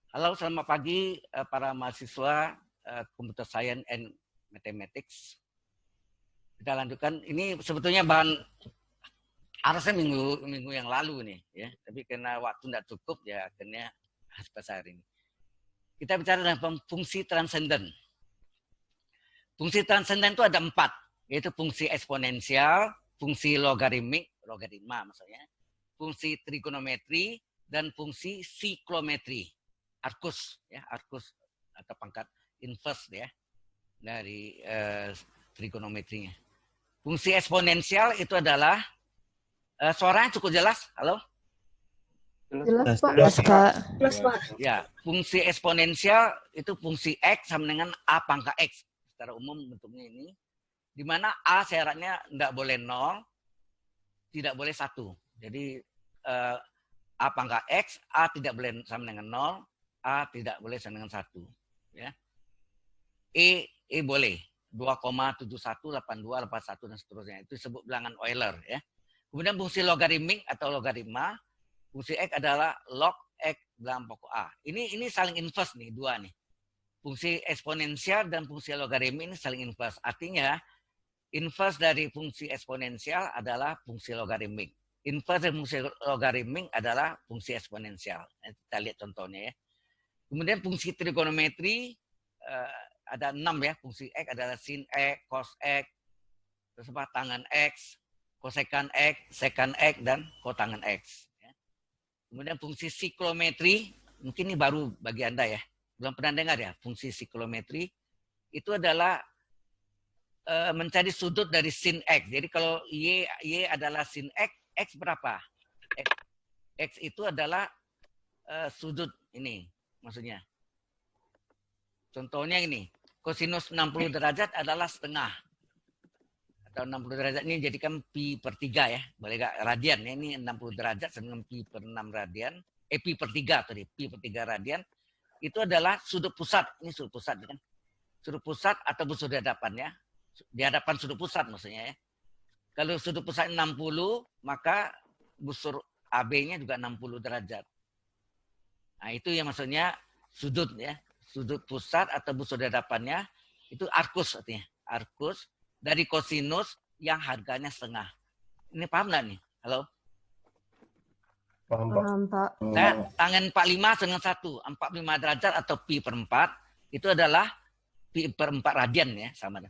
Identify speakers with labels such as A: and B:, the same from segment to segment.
A: Halo, selamat pagi para mahasiswa Computer Science and Mathematics. Kita lanjutkan. Ini sebetulnya bahan harusnya minggu yang lalu nih, ya. Tapi karena waktu tidak cukup, ya akhirnya pas hari ini. Kita bicara tentang fungsi transenden. Fungsi transenden itu ada 4, yaitu fungsi eksponensial, fungsi logaritma maksudnya, fungsi trigonometri, dan fungsi siklometri. Arcus atau pangkat inverse ya dari trigonometrinya. Fungsi eksponensial itu adalah suaranya cukup jelas. Halo?
B: Jelas, Pak.
A: Ya, fungsi eksponensial itu fungsi x sama dengan a pangkat x. Secara umum bentuknya ini, di mana a syaratnya tidak boleh 0, tidak boleh 1. Jadi a pangkat x, a tidak boleh sama dengan 0, A tidak boleh sama dengan 1. Ya. E boleh. 2,718281 dan seterusnya. Itu disebut bilangan Euler. Ya. Kemudian fungsi logaritmik atau logaritma. Fungsi X adalah log X dalam pokok A. Ini saling inverse nih, dua nih. Fungsi eksponensial dan fungsi logaritmik ini saling inverse. Artinya, inverse dari fungsi eksponensial adalah fungsi logaritmik. Inverse dari fungsi logaritmik adalah fungsi eksponensial. Kita lihat contohnya ya. Kemudian fungsi trigonometri ada 6 ya. Fungsi X adalah sin X, cos X, terus tangen X, kosekan X, sekan X, dan kotangen X. Ya. Kemudian fungsi siklometri, mungkin ini baru bagi Anda ya. Belum pernah dengar ya, fungsi siklometri. Itu adalah mencari sudut dari sin X. Jadi kalau Y adalah sin X, X berapa? X itu adalah sudut ini. Maksudnya. Contohnya ini, kosinus 60 derajat adalah setengah. Atau 60 derajat ini jadikan pi per 3 ya. Boleh gak radian ya. Ini 60 derajat dengan pi per 6 radian. Pi per 3 tadi, pi per 3 radian. Itu adalah sudut pusat. Ini sudut pusat kan. Sudut pusat atau busur di hadapan ya. Di hadapan sudut pusat maksudnya ya. Kalau sudut pusat 60, maka busur AB-nya juga 60 derajat. Nah, itu yang maksudnya sudut ya. Sudut pusat atau busur di hadapannya itu arcus artinya. Arcus dari kosinus yang harganya setengah. Ini paham nggak nih? Halo?
B: Paham, Pak.
A: Saya tangan 45 dengan 1. 45 derajat atau pi per 4 itu adalah pi per 4 radian ya. Sama.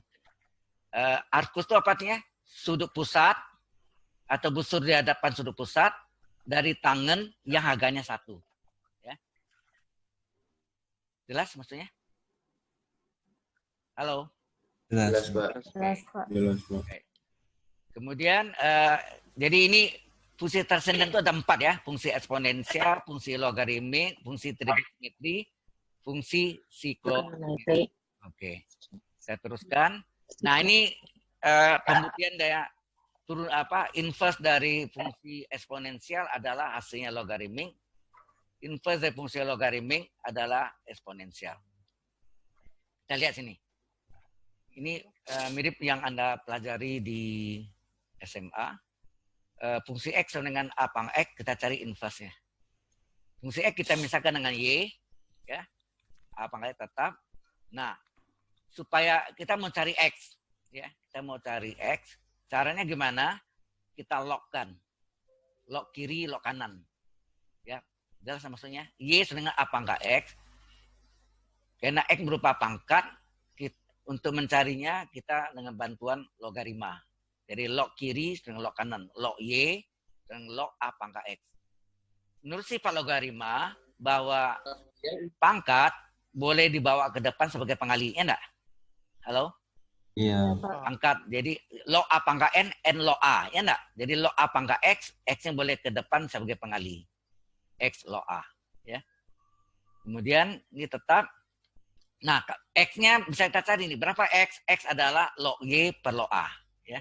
A: Arcus itu apa artinya? Sudut pusat atau busur di hadapan sudut pusat dari tangan yang harganya 1. Jelas maksudnya? Halo?
C: Jelas, Pak.
B: Jelas, Pak.
A: Okay. Kemudian, jadi ini fungsi transenden itu ada 4 ya. Fungsi eksponensial, fungsi logaritmik, fungsi trigonometri, fungsi siklometri. Oke, saya teruskan. Nah ini pembuktian daya turun inverse dari fungsi eksponensial adalah hasilnya logaritmik. Inverse dari fungsi logaritmik adalah eksponensial. Kita lihat sini. Ini mirip yang Anda pelajari di SMA. Fungsi X sama dengan A pangkat X, kita cari inverse-nya. Fungsi X kita misalkan dengan Y. Ya, A pangkat X tetap. Nah, supaya kita mau cari X. Ya, kita mau cari X. Caranya gimana? Kita lock-kan. Lock kiri, lock kanan. Ya, jelas maksudnya. Y dengan A pangkat X. Karena X berupa pangkat, untuk mencarinya kita dengan bantuan logaritma. Jadi log kiri dengan log kanan. Log Y dengan log A pangkat X. Menurut sifat logaritma, bahwa pangkat boleh dibawa ke depan sebagai pengali. Ya enggak? Halo?
C: Iya.
A: Pangkat. Jadi log A pangkat N log A. Ya enggak? Jadi log A pangkat X, X-nya boleh ke depan sebagai pengali. X log A. Ya. Kemudian ini tetap. Nah, X-nya bisa kita cari nih. Berapa X? X adalah log Y per log A. Ya.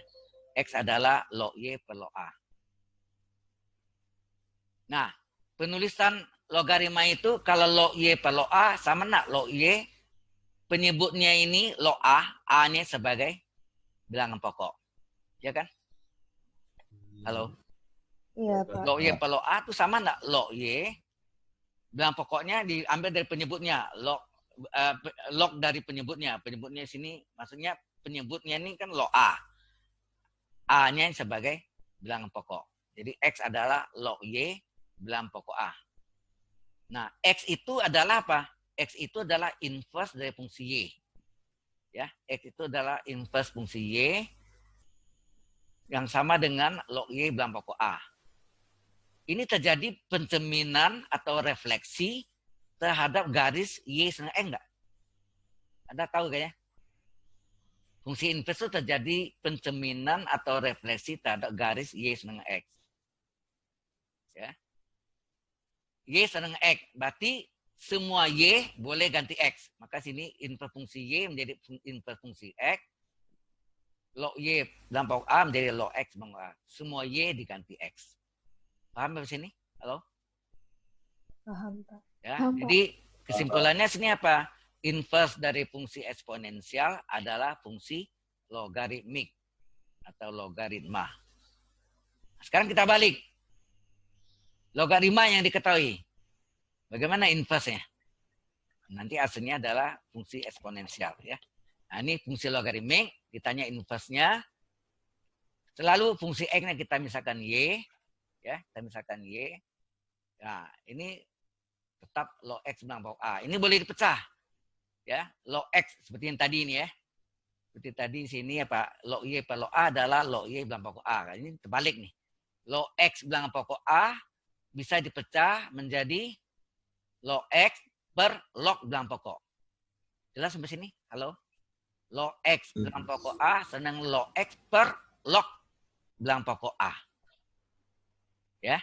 A: X adalah log Y per log A. Nah, penulisan logaritma itu kalau log Y per log A sama enggak? Log Y penyebutnya ini log A, A-nya sebagai bilangan pokok. Ya kan? Halo?
B: Iya, Pak.
A: Log Y per log A itu sama enggak? Log Y bilangan pokoknya diambil dari penyebutnya, log dari penyebutnya. Penyebutnya sini maksudnya penyebutnya ini kan log A. A-nya sebagai bilangan pokok. Jadi X adalah log Y, bilangan pokok A. Nah, X itu adalah apa? X itu adalah inverse dari fungsi Y. Ya, X itu adalah inverse fungsi Y yang sama dengan log Y bilangan pokok A. Ini terjadi pencerminan atau refleksi terhadap garis Y setengah X enggak? Anda tahu kayaknya? Fungsi inverse itu terjadi pencerminan atau refleksi terhadap garis Y setengah X. Ya. Y setengah X. Berarti semua Y boleh ganti X. Maka sini inverse fungsi Y menjadi inverse fungsi X. Log Y dalam pokok A menjadi log X bangsa A. Semua Y diganti X. Paham sampai sini? Halo?
B: Paham, Pak.
A: Ya,
B: Paham, Pak.
A: jadi kesimpulannya sini apa? Inverse dari fungsi eksponensial adalah fungsi logaritmik atau logaritma. Sekarang kita balik. Logaritma yang diketahui. Bagaimana inverse-nya? Nanti hasilnya adalah fungsi eksponensial. Ya. Nah, ini fungsi logaritmik. Ditanya inverse-nya. Selalu fungsi X-nya kita misalkan Y. Ya, kita misalkan Y. Nah, ini tetap log X bilangan pokok A. Ini boleh dipecah. Ya, log X seperti yang tadi ini ya. Seperti tadi sini apa? Log Y per log A adalah log Y bilangan pokok A. Ini terbalik nih. Log X bilangan pokok A bisa dipecah menjadi log X per log bilangan pokok. Jelas sampai sini? Halo? Log X bilangan pokok A senang log X per log bilangan pokok A. Ya?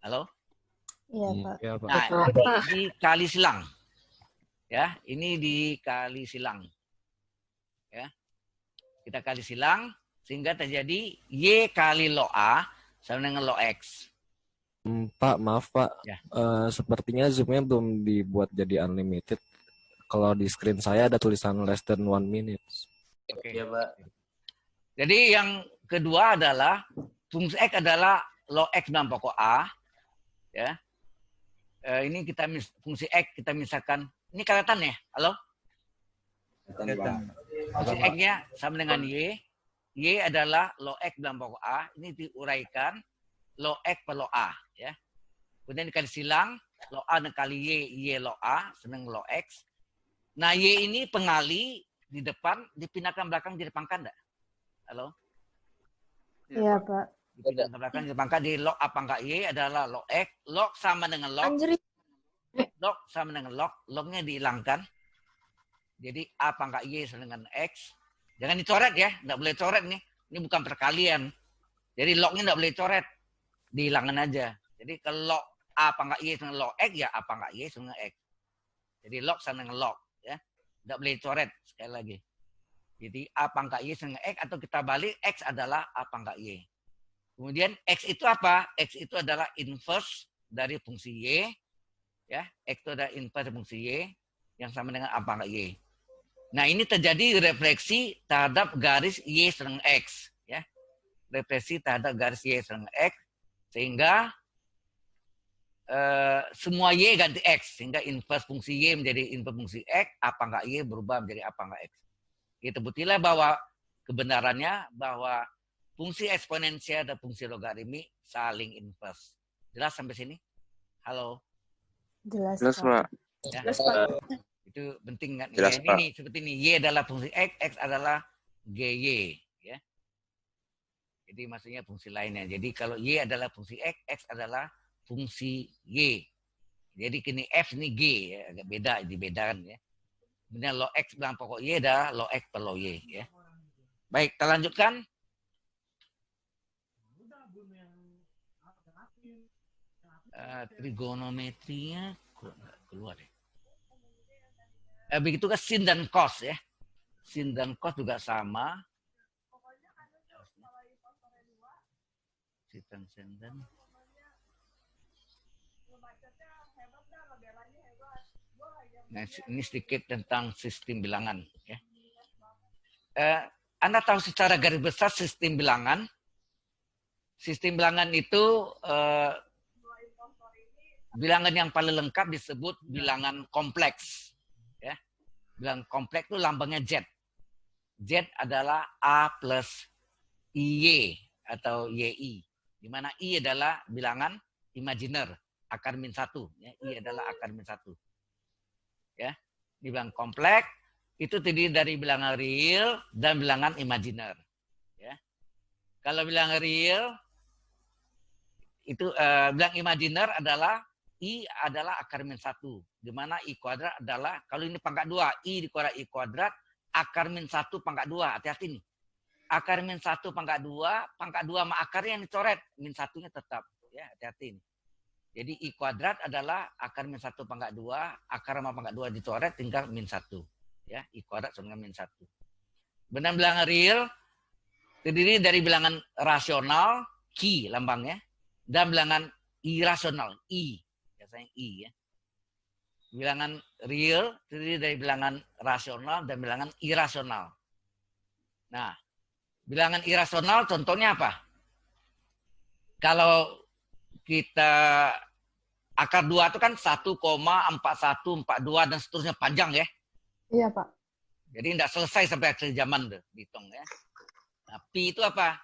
A: Halo?
B: Iya, Pak.
C: Iya, Pak.
A: Nah, ini dikali silang. Ya, ini dikali silang. Ya. Kita kali silang sehingga terjadi Y kali log A sama dengan log X.
C: Pak, maaf Pak.
A: Ya.
C: Sepertinya zoom-nya belum dibuat jadi unlimited. Kalau di screen saya ada tulisan less than 1 minute.
A: Oke.
D: Iya, Pak.
A: Jadi yang kedua adalah fungsi X adalah log X dalam pokok A. Ya. Ini kita fungsi X kita misalkan ini kelihatan ya? Halo? Fungsi X-nya sama dengan Y. Y adalah log X dalam pokok A. Ini diuraikan log X per log A. Ya. Kemudian dikali silang, log A dikali Y log A, senang log X. Nah, Y ini pengali di depan, dipindahkan belakang jadi pangkat enggak? Halo?
B: Iya, Pak.
A: Dipindahkan belakang jadi pangkat, jadi log A pangkat Y adalah log X. Log sama dengan log. Log sama dengan log. Lognya dihilangkan. Jadi A pangkat Y sama dengan X. Jangan dicoret ya. Nggak boleh coret nih. Ini bukan perkalian. Jadi lognya nggak boleh coret. Dihilangkan aja. Jadi kalau log A pangkat Y sama log X, ya A pangkat Y sama dengan X. Jadi log sama dengan log. Ya. Nggak boleh coret. Sekali lagi. Jadi A pangkat Y sama dengan X. Atau kita balik, X adalah A pangkat Y. Kemudian X itu apa? X itu adalah inverse dari fungsi Y. Ya, X itu adalah inverse fungsi Y yang sama dengan A pangkat Y. Nah, ini terjadi refleksi terhadap garis Y serang X. Ya. Refleksi terhadap garis Y serang X. Sehingga semua Y ganti X. Sehingga inverse fungsi Y menjadi inverse fungsi X. A pangkat Y berubah menjadi A pangkat X. Kita buktilah bahwa kebenarannya bahwa fungsi eksponensial dan fungsi logaritmik saling inverse. Jelas sampai sini? Halo?
B: Jelas,
D: Jelas,
B: Pak.
D: Pak.
A: Ya. Itu penting kan?
D: Jelas,
A: Ya,
D: Pak.
A: ini seperti ini. Y adalah fungsi X, X adalah GY. Ya. Jadi maksudnya fungsi lainnya. Jadi kalau Y adalah fungsi X, X adalah fungsi Y. Jadi kini F ini G. Ya. Agak beda, dibedakan. Ya. Kemudian log X bilang pokok Y adalah log X per log Y. Ya. Baik, kita lanjutkan. Trigonometrinya kok nggak keluar ya. Begitu kan sin dan cos ya. Sin dan cos juga sama. Sin dan Nah, ini sedikit tentang sistem bilangan ya. Anda tahu secara garis besar sistem bilangan. Sistem bilangan itu Bilangan yang paling lengkap disebut bilangan kompleks. Ya. Bilangan kompleks itu lambangnya Z. Z adalah A plus IY atau YI. Di mana I adalah bilangan imajiner, akar min 1. Ya. I adalah akar min 1. Ya. Di bilangan kompleks, itu terdiri dari bilangan real dan bilangan imajiner. Ya. Kalau bilangan real, itu bilangan imajiner adalah I adalah akar min 1. Di mana I kuadrat adalah, kalau ini pangkat 2, I dikuadrat I kuadrat, akar min 1 pangkat 2. Hati-hati nih. Akar min 1 pangkat 2 sama akarnya yang dicoret. Min 1-nya tetap. Ya, hati-hati nih. Jadi I kuadrat adalah akar min 1 pangkat 2, akar sama pangkat 2 dicoret, tinggal min 1. Ya, I kuadrat sama min 1. Benar bilangan real, terdiri dari bilangan rasional, Q lambangnya, dan bilangan irasional, I. Biasanya I ya. Bilangan real terdiri dari bilangan rasional dan bilangan irasional. Nah, bilangan irasional contohnya apa? Kalau kita akar 2 itu kan 1,4142 dan seterusnya panjang ya.
B: Iya, Pak.
A: Jadi tidak selesai sampai akhir zaman tuh dihitung ya. Nah, Pi itu apa?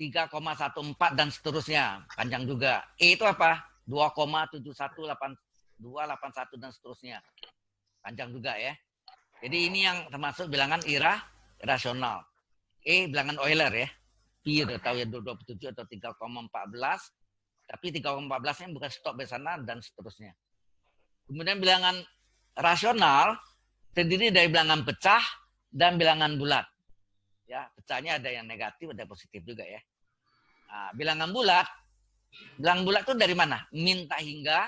A: 3,14 dan seterusnya, panjang juga. E itu apa? 2,718281 dan seterusnya. Panjang juga ya. Jadi ini yang termasuk bilangan irasional. E bilangan Euler ya. Pi udah tahu ya 27 atau 3,14. Tapi 3,14-nya bukan stop di sana dan seterusnya. Kemudian bilangan rasional terdiri dari bilangan pecah dan bilangan bulat. Ya, pecahnya ada yang negatif, ada yang positif juga ya. Nah, bilangan bulat itu dari mana? Min tak hingga,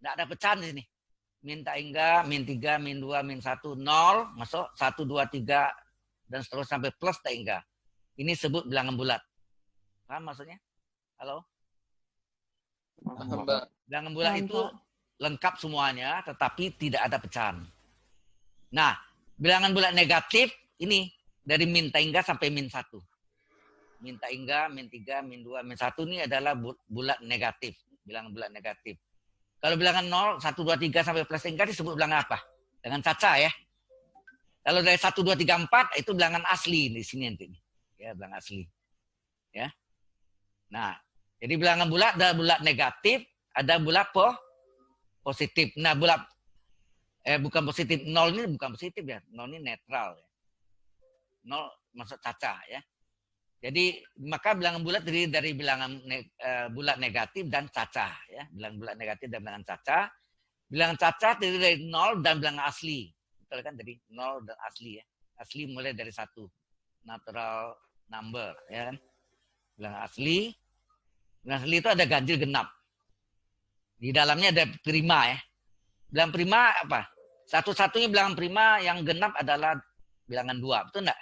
A: tidak ada pecahan di sini. Min tak hingga, min 3, min 2, min 1, 0, masuk 1, 2, 3, dan seterusnya sampai plus tak hingga. Ini sebut bilangan bulat. Paham maksudnya? Halo? Bilangan bulat itu lengkap semuanya, tetapi tidak ada pecahan. Nah, bilangan bulat negatif ini dari min tak hingga sampai min 1. Min tak hingga, min 3, min 2, min 1 ini adalah bulat negatif. Bilangan bulat negatif. Kalau bilangan 0, 1, 2, 3 sampai plus hingga disebut bilangan apa? Dengan caca ya. Kalau dari 1, 2, 3, 4 itu bilangan asli di sini nanti. Ya, bilangan asli. Ya. Nah, jadi bilangan bulat ada bulat negatif, ada bulat positif. Nah, bulat bukan positif. 0 ini bukan positif ya. 0 ini netral ya. 0 maksud caca ya. Jadi maka bilangan bulat terdiri dari bilangan bulat negatif dan caca ya. Bilangan bulat negatif dan bilangan caca. Bilangan caca terdiri dari 0 dan bilangan asli. Betul kan, dari 0 dan asli ya. Asli mulai dari 1. Natural number ya kan. Bilangan asli. Bilangan asli itu ada ganjil genap. Di dalamnya ada prima ya. Bilangan prima apa? Satu-satunya bilangan prima yang genap adalah bilangan 2. Betul enggak?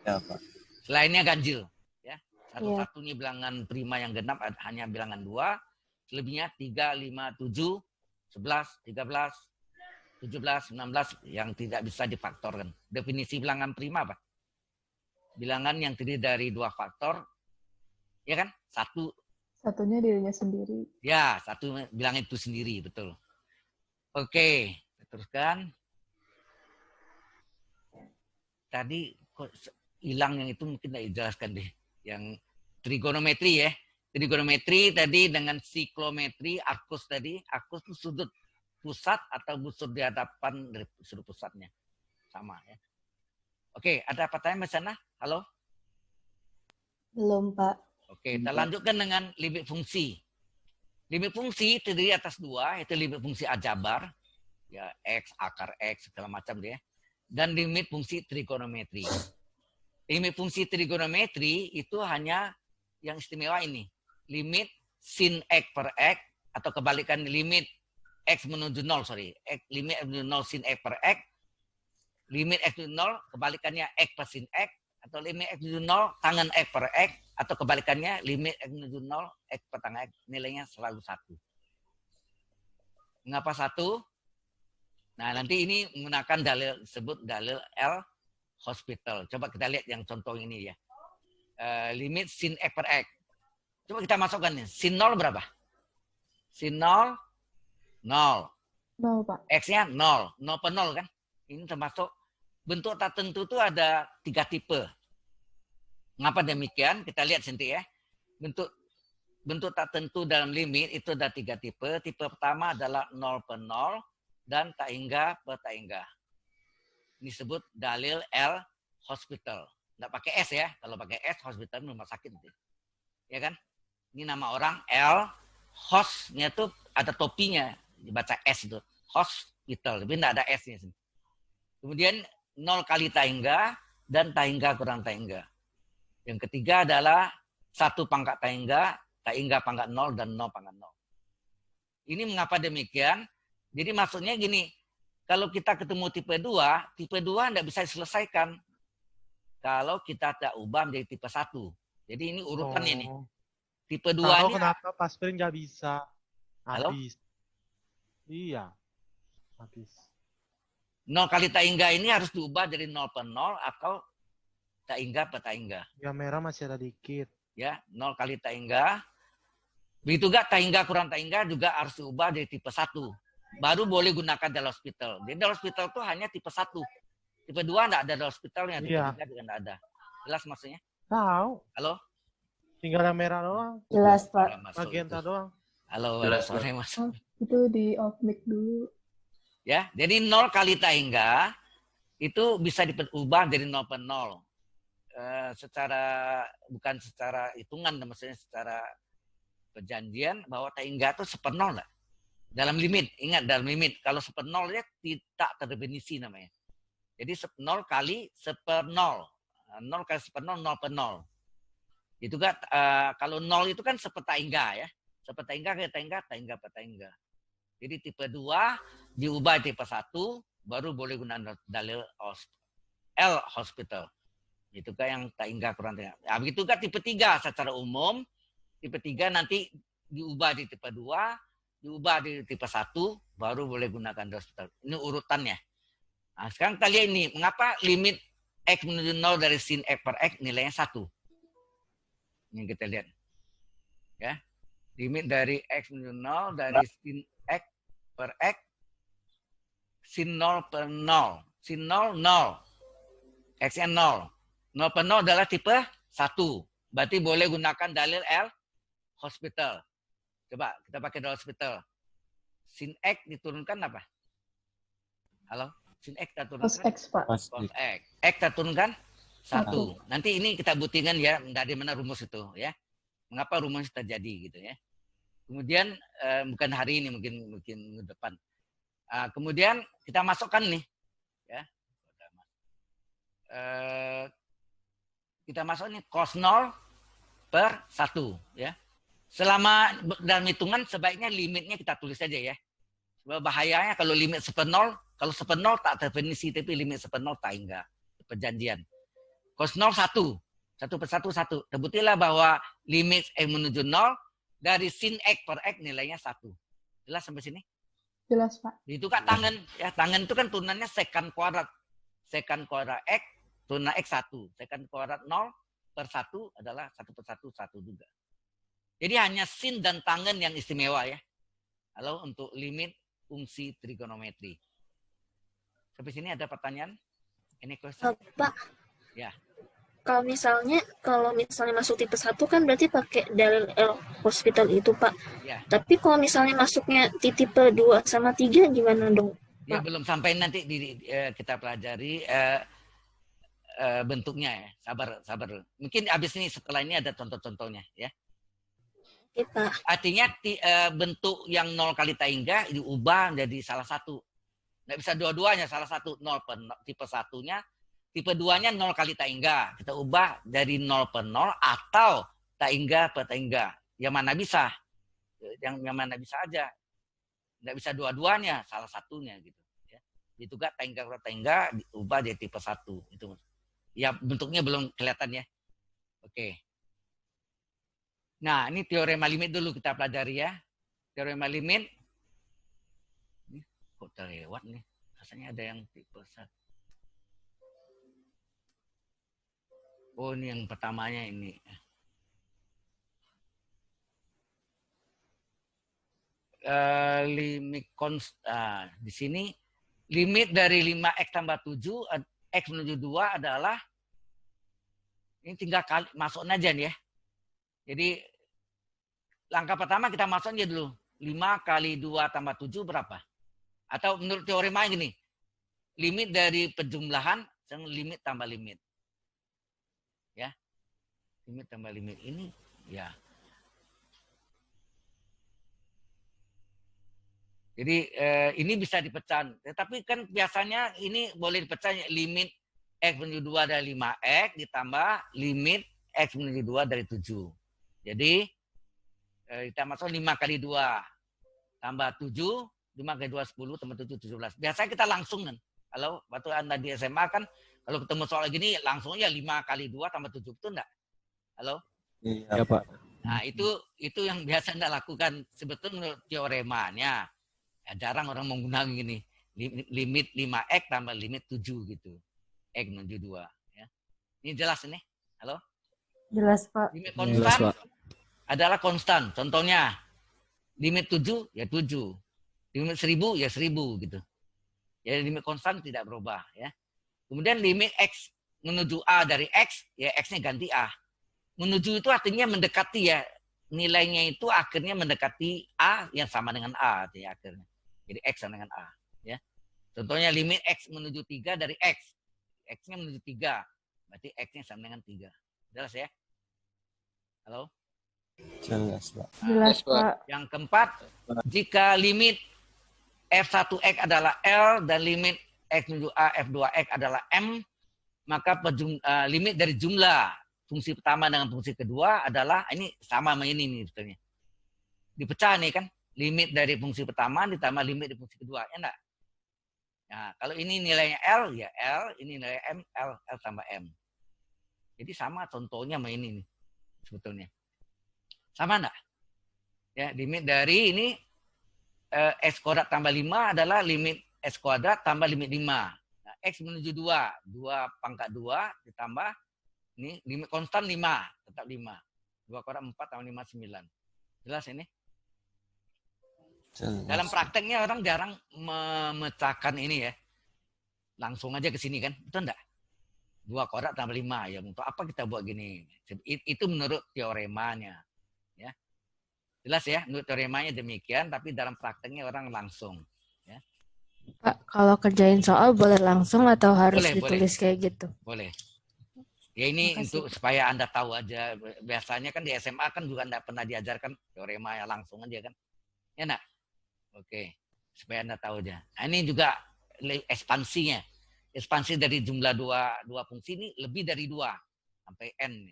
C: Ya, Pak.
A: Selainnya ganjil. Ya. Satu-satunya bilangan prima yang genap hanya bilangan 2. Selebihnya 3, 5, 7, 11, 13, 17, 19 yang tidak bisa difaktorkan. Definisi bilangan prima apa? Bilangan yang terdiri dari 2 faktor. Ya kan?
B: Satunya dirinya sendiri.
A: Ya, satu bilangan itu sendiri. Betul. Oke. Teruskan. Tadi kok hilang yang itu mungkin tidak dijelaskan deh. Yang trigonometri ya. Trigonometri tadi dengan siklometri, arcus tadi. Arcus itu sudut pusat atau busur di hadapan dari sudut pusatnya. Sama ya. Oke, ada pertanyaan di sana? Halo?
B: Belum, Pak.
A: Oke, kita lanjutkan dengan limit fungsi. Limit fungsi terdiri atas 2, yaitu limit fungsi aljabar. Ya, X, akar X, segala macam dia. Dan limit fungsi trigonometri. Limit fungsi trigonometri itu hanya yang istimewa ini. Limit sin X per X, atau kebalikan limit X menuju 0, limit X menuju 0 sin X per X. Limit X menuju 0, kebalikannya X per sin X. Atau limit X menuju 0, tangan X per X. Atau kebalikannya limit X menuju 0, X per tangan X. Nilainya selalu 1. Mengapa 1? Nah, nanti ini menggunakan dalil disebut dalil L-Hospital. Coba kita lihat yang contoh ini ya. Limit sin X per X. Coba kita masukkan nih. Sin 0 berapa? sin 0, 0.
B: 0, Pak.
A: X-nya 0. 0 per 0 kan. Ini termasuk bentuk tertentu itu ada 3 tipe. Mengapa demikian? Kita lihat sendiri ya. Bentuk tertentu dalam limit itu ada 3 tipe. Tipe pertama adalah 0 per 0 dan tak hingga per tak hingga. Ini disebut dalil L hospital. Nggak pakai S ya. Kalau pakai S, hospital rumah sakit. Ya kan? Ini nama orang L. Host-nya tuh ada topinya. Dibaca S itu. Hospital. Tapi nggak ada S-nya. Kemudian 0 kali tak hingga dan tak hingga kurang tak hingga. Yang ketiga adalah 1 pangkat tak hingga pangkat 0 dan 0 pangkat 0. Ini mengapa demikian? Jadi maksudnya gini, kalau kita ketemu tipe 2 tidak bisa diselesaikan kalau kita tak ubah menjadi tipe 1. Jadi ini urutannya nih. Tipe 2
D: Tahu
A: ini
D: kenapa pas sprint nggak bisa?
A: Halo?
D: Habis. Iya. Habis.
A: 0 kali tak hingga ini harus diubah jadi 0 per 0 atau tak hingga per tak hingga.
D: Yang merah masih ada dikit.
A: Ya, 0 kali tak hingga. Begitu juga tak hingga kurang tak hingga juga harus diubah jadi tipe 1. Baru boleh gunakan Del Hospital. Jadi Del Hospital itu hanya tipe 1. Tipe 2 enggak ada Del Hospitalnya, tipe 3 juga enggak ada. Jelas maksudnya?
D: Tahu.
A: Halo?
D: Tinggal yang merah doang.
B: Jelas, Pak.
D: Magenta doang.
A: Halo,
E: Jelas,
A: sore Mas.
B: Oh, itu di off mic dulu.
A: Ya, jadi 0 kali tak hingga itu bisa diubah jadi 0 per 0. Bukan secara hitungan, maksudnya secara perjanjian bahwa tak hingga itu seper 0 lah. Dalam limit, ingat dalam limit. Kalau seper 0 ya tidak terdefinisi namanya. Jadi 0 kali seper 0. 0 kali seper 0, 0 per 0. Itu kan kalau 0 itu kan seper tak hingga ya. Seper tak hingga ke tak hingga, tak hingga per tak hingga. Jadi tipe 2 diubah tipe 1 baru boleh gunakan dalil L hospital. Itu kan yang tak hingga kurang tak hingga. Nah, begitu kan tipe 3 secara umum. Tipe 3 nanti diubah di tipe 2, diubah di tipe 1, baru boleh gunakan dalil hospital. Ini urutannya. Nah, sekarang kita lihat ini, mengapa limit X menuju 0 dari sin X per X nilainya 1. Ini kita lihat. Ya. Limit dari X menuju 0 dari sin X per X, sin 0 per 0. Sin 0, 0. X-nya 0. 0 per 0 adalah tipe 1. Berarti boleh gunakan dalil L hospital. Coba kita pakai dalil hospital. Sin X diturunkan apa? Halo? Sin X kita turunkan.
B: Cos X, Pak.
A: Cos X. X kita turunkan 1. Nanti ini kita buktikan ya dari mana rumus itu ya. Mengapa rumus terjadi gitu ya. Kemudian bukan hari ini mungkin minggu depan. Kemudian kita masukkan nih ya. Kita masuk nih cos 0 per 1 ya. Selama dalam hitungan sebaiknya limitnya kita tulis saja ya. Sebab bahayanya kalau limit seper 0, kalau seper 0 tak definisi tapi limit seper 0 tak hingga perjanjian. Cos 0 1. 1 per 1 1. Terbuktilah bahwa limit X menuju 0 dari sin X per X nilainya 1. Jelas sampai sini?
B: Jelas, Pak.
A: Itu kan tangan ya, tangan itu kan turunannya secant kuadrat. Secant kuadrat X turunan X 1. Secant kuadrat 0 per 1 adalah 1 per 1 1 juga. Jadi hanya sin dan tangan yang istimewa ya. Kalau untuk limit fungsi trigonometri. Sampai sini ada pertanyaan? Ini question?
F: Pak.
A: Ya.
F: Kalau misalnya masuk tipe 1 kan berarti pakai dalil L hospital itu, Pak.
A: Ya.
F: Tapi kalau misalnya masuknya di tipe 2 sama 3 gimana dong?
A: Ya belum sampai nanti kita pelajari bentuknya ya. Sabar. Mungkin habis ini setelah ini ada contoh-contohnya ya.
F: Oke, Pak.
A: Artinya bentuk yang 0 kali tak hingga diubah menjadi salah satu. Nggak bisa dua-duanya, salah satu 0 per 0, tipe 1-nya. Tipe 2-nya 0 kali tak hingga. Kita ubah dari 0 per 0 atau tak hingga per tak hingga. Yang mana bisa? Yang mana bisa aja. Nggak bisa dua-duanya, salah satunya gitu. Ya. Itu kan tak hingga per tak hingga diubah jadi tipe 1. Itu. Ya bentuknya belum kelihatan ya. Oke. Nah, ini teorema limit dulu kita pelajari ya. Teorema limit. Ini kok terlewat nih. Rasanya ada yang tipe 1. Oh, ini yang pertamanya ini. limit di sini limit dari 5x tambah 7 x menuju 2 adalah ini tinggal kali masukin aja nih ya. Jadi langkah pertama kita masukin aja dulu. 5 kali 2 tambah 7 berapa? Atau menurut teorema gini, limit dari penjumlahan sama limit tambah limit. Ya. Limit tambah limit ini ya. Jadi ini bisa dipecah. Tapi kan biasanya ini boleh dipecah limit x menuju 2 dari 5x ditambah limit x menuju 2 dari 7. Jadi kita masuk 5 kali 2 tambah 7, 5 kali 2 10 tambah 7 17. Biasanya kita langsung kan. Kalau waktu Anda di SMA kan kalau ketemu soal gini langsung aja 5 kali 2 tambah 7 itu enggak? Halo?
C: Iya, Pak.
A: Nah, itu yang biasa Anda lakukan sebetulnya menurut teoremanya. Ya, jarang orang menggunakan gini. Limit 5x tambah limit 7 gitu. X menuju 2. Ya. Ini jelas ini? Halo?
B: Jelas, Pak.
A: Limit
C: Jelas,
A: konstan
C: Pak.
A: adalah konstan. Contohnya, limit 7 ya 7. Limit 1000 ya 1000 gitu. Jadi limit konstan tidak berubah. Ya. Kemudian limit X menuju A dari X, ya X-nya ganti A. Menuju itu artinya mendekati ya. Nilainya itu akhirnya mendekati A yang sama dengan A. Ya, akhirnya. Jadi X sama dengan A. Ya. Contohnya limit X menuju 3 dari X. X-nya menuju 3. Berarti X-nya sama dengan 3. Jelas ya? Halo?
C: Jelas, Pak.
B: Jelas, Pak.
A: Yang keempat, jika limit F1X adalah L dan limit X menuju A F2X adalah M, maka limit dari jumlah fungsi pertama dengan fungsi kedua adalah, ini sama sama ini nih sebetulnya. Dipecah nih kan, limit dari fungsi pertama ditambah limit dari fungsi kedua, ya enggak? Nah, kalau ini nilainya L, ya L, ini nilai M, L tambah M. Jadi sama contohnya sama ini nih, sebetulnya. Sama enggak? Ya, limit dari ini X kuadrat tambah 5 adalah limit X kuadrat tambah limit 5. Nah, X menuju 2, 2 pangkat 2 ditambah, ini limit konstan 5, tetap 5. 2 kuadrat 4 tambah 5, 9. Jelas ini?
C: Jelas.
A: Dalam prakteknya orang jarang memecahkan ini ya. Langsung aja ke sini kan, itu enggak? 2 kuadrat tambah 5, ya untuk apa kita buat gini? Itu menurut teoremanya. Ya. Jelas ya, menurut teoremanya demikian, tapi dalam prakteknya orang langsung. Ya.
E: Pak, kalau kerjain soal boleh langsung atau harus
A: Boleh,
E: ditulis kayak gitu?
A: Boleh. Ya ini
E: Makasih.
A: untuk supaya Anda tahu aja. Biasanya kan di SMA kan juga Anda pernah diajarkan teorema ya langsung aja kan. Ya enggak? Oke. Supaya Anda tahu aja. Nah, ini juga ekspansinya. Ekspansi dari jumlah dua fungsi ini lebih dari 2 sampai N.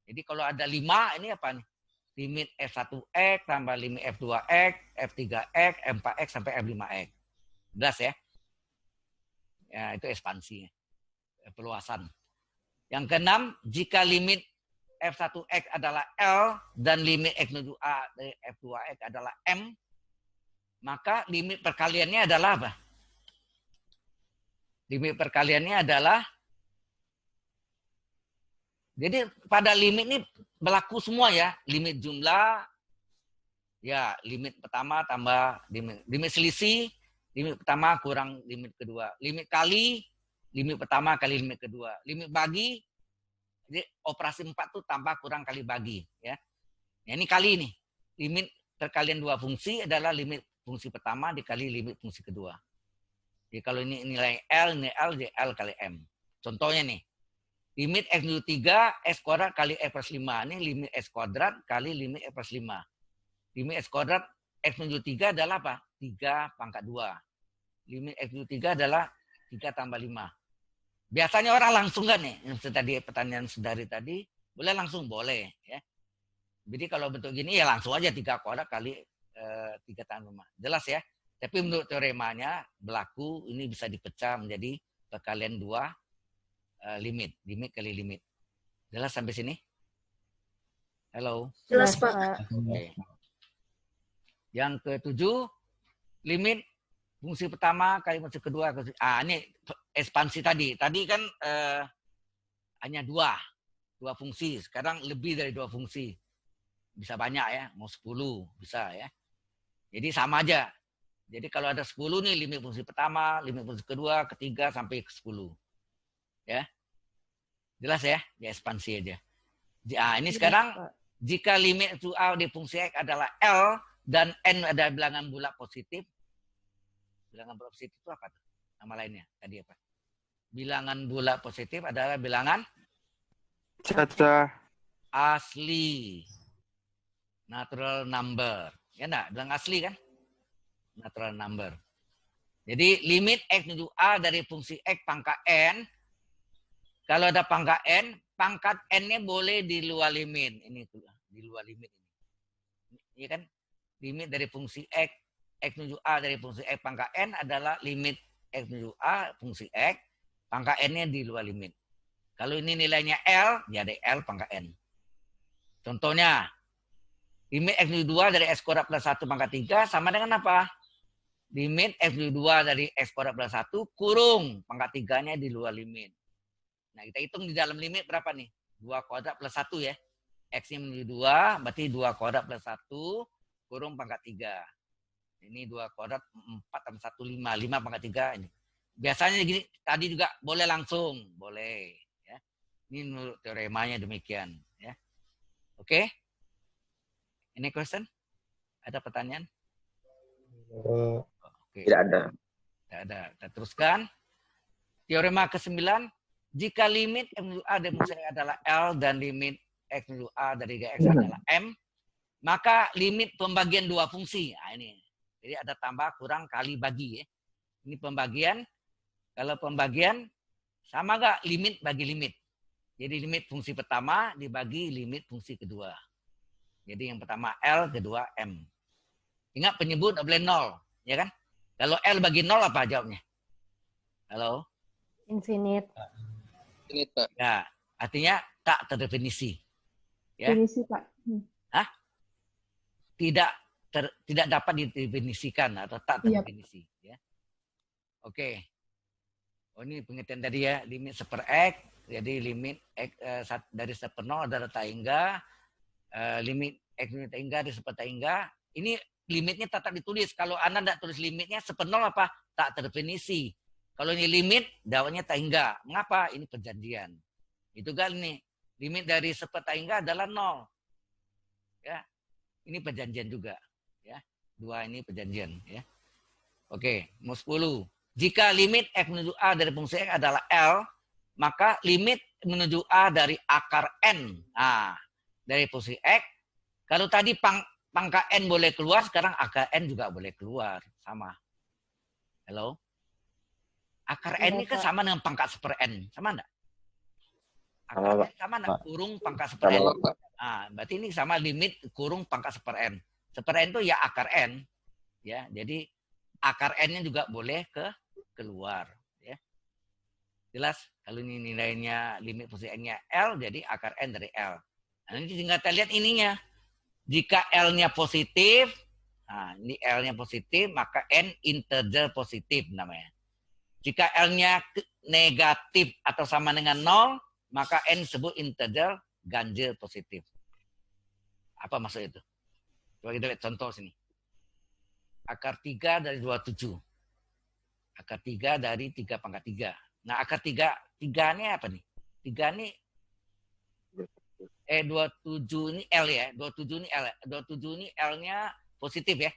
A: Jadi kalau ada 5 ini apa nih? Limit F1X tambah limit F2X, F3X, M4X sampai F5X. Jelas ya? Ya, itu ekspansinya. Perluasan. Yang keenam, jika limit F1X adalah L dan limit X menuju A dari F2X adalah M, maka limit perkaliannya adalah apa? Limit perkaliannya adalah, jadi pada limit ini berlaku semua ya. Limit jumlah, ya limit pertama tambah limit selisih, limit pertama kurang limit kedua. Limit kali, limit pertama kali limit kedua. Limit bagi, jadi operasi 4 itu tambah kurang kali bagi. Ya, ini kali ini. Limit perkalian 2 fungsi adalah limit fungsi pertama dikali limit fungsi kedua. Jadi kalau ini nilai L, L kali M. Contohnya nih, limit X menuju 3, X kuadrat kali X plus 5. Ini limit X kuadrat kali limit X plus 5. Limit X kuadrat X menuju 3 adalah apa? 3 pangkat 2. Limit X menuju 3 adalah 3 tambah 5. Biasanya orang langsung kan nih, yang tadi pertanyaan saudari tadi, boleh langsung? Boleh. Ya. Jadi kalau bentuk gini ya langsung aja 3 kuadrat kali 3 tambah 5. Jelas ya? Tapi menurut teoremanya berlaku ini bisa dipecah menjadi perkalian 2 limit kali limit. Jelas sampai sini? Halo.
F: Jelas, Pak.
A: Oke. Yang ketujuh, limit fungsi pertama kali fungsi kedua. Ini ekspansi tadi. Tadi kan hanya 2 fungsi. Sekarang lebih dari 2 fungsi. Bisa banyak ya, mau 10 bisa ya. Jadi sama aja. Jadi kalau ada 10 nih, limit fungsi pertama, limit fungsi kedua, ketiga, sampai ke 10. Ya. Jelas ya? Ya ekspansi aja. Ini
B: Jelas,
A: sekarang,
B: Pak.
A: jika limit to A di fungsi X adalah L, dan N ada bilangan bulat positif. Bilangan bulat positif itu apa tuh? Nama lainnya tadi apa? Bilangan bulat positif adalah bilangan
G: Caca.
A: asli. Natural number. Ya enggak? Bilangan asli kan? Natural number. Jadi limit X menuju A dari fungsi X pangkat N. Kalau ada pangkat N, pangkat N-nya boleh di luar limit. Ini di luar limit ini. Iya kan? Limit dari fungsi X menuju A dari fungsi X pangkat N adalah limit X menuju A fungsi X, pangkat N-nya di luar limit. Kalau ini nilainya L, jadi L pangkat N. Contohnya, limit X menuju 2 dari X kuadrat plus 1 pangkat 3 sama dengan apa? Limit X menuju 2 dari X kuadrat plus 1 kurung pangkat 3-nya di luar limit. Nah, kita hitung di dalam limit berapa nih? 2 kuadrat plus 1 ya. X-nya menuju 2, berarti 2 kuadrat plus 1 kurung pangkat 3. Ini 2 kuadrat 4 tambah 1, 5. 5 pangkat 3 ini. Biasanya gini, tadi juga boleh langsung. Boleh. Ya. Ini menurut teoremanya demikian. Ya. Oke? Ini question? Ada pertanyaan? Oke.
G: Tidak ada.
A: Tidak ada. Kita teruskan. Teorema ke-9. Jika limit X menuju A dari fungsi X adalah L dan limit X menuju A dari X adalah M, maka limit pembagian dua fungsi. Nah, ini. Jadi ada tambah kurang kali bagi. Ya. Ini pembagian. Kalau pembagian, sama nggak limit bagi limit. Jadi limit fungsi pertama dibagi limit fungsi kedua. Jadi yang pertama L, kedua M. Ingat penyebut nggak boleh 0. Ya kan? Kalau L bagi 0 apa jawabnya? Halo?
B: Infinite.
G: Ini Pak.
A: Ya, artinya tak terdefinisi. Ya.
B: Definisi, Pak.
A: Tidak dapat didefinisikan atau tak
B: Iya.
A: terdefinisi. Ya. Oke. Oh, ini pengertian tadi ya, limit seper X, jadi limit X dari seper 0 adalah tak hingga, limit X minus tak hingga dari seper tak hingga. Ini limitnya tetap ditulis. Kalau Anda tidak tulis limitnya seper 0 apa? Tak terdefinisi. Kalau ini limit, dakwanya tak hingga. Mengapa? Ini perjanjian. Itu kan ini. Limit dari seper tak hingga adalah 0. Ya. Ini perjanjian juga. Ya. Dua ini perjanjian. Ya. Oke, mau 10. Jika limit X menuju A dari fungsi X adalah L, maka limit menuju A dari akar N. Nah, dari fungsi X. Kalau tadi pangkat N boleh keluar, sekarang akar N juga boleh keluar. Sama. Halo? Akar N ini kan sama dengan pangkat seper N. Sama enggak? Akar N sama enggak? Kurung pangkat seper N. Nah, berarti ini sama limit kurung pangkat seper N. Seper N itu ya akar N. Ya, jadi akar N-nya juga boleh keluar. Ya. Jelas? Kalau ini nilainya limit fungsi N-nya L, jadi akar N dari L. Nah, ini tinggal kita lihat ininya. Jika L-nya positif, nah ini L-nya positif, maka N integer positif namanya. Jika L-nya negatif atau sama dengan 0, maka N disebut integer ganjil positif. Apa maksud itu? Coba kita lihat contoh sini. Akar 3 dari 27. Akar 3 dari 3 pangkat 3. Nah, akar 3 ini apa nih? 3 ini 27 ini L ya. 27 ini L. 27 ini L-nya positif ya.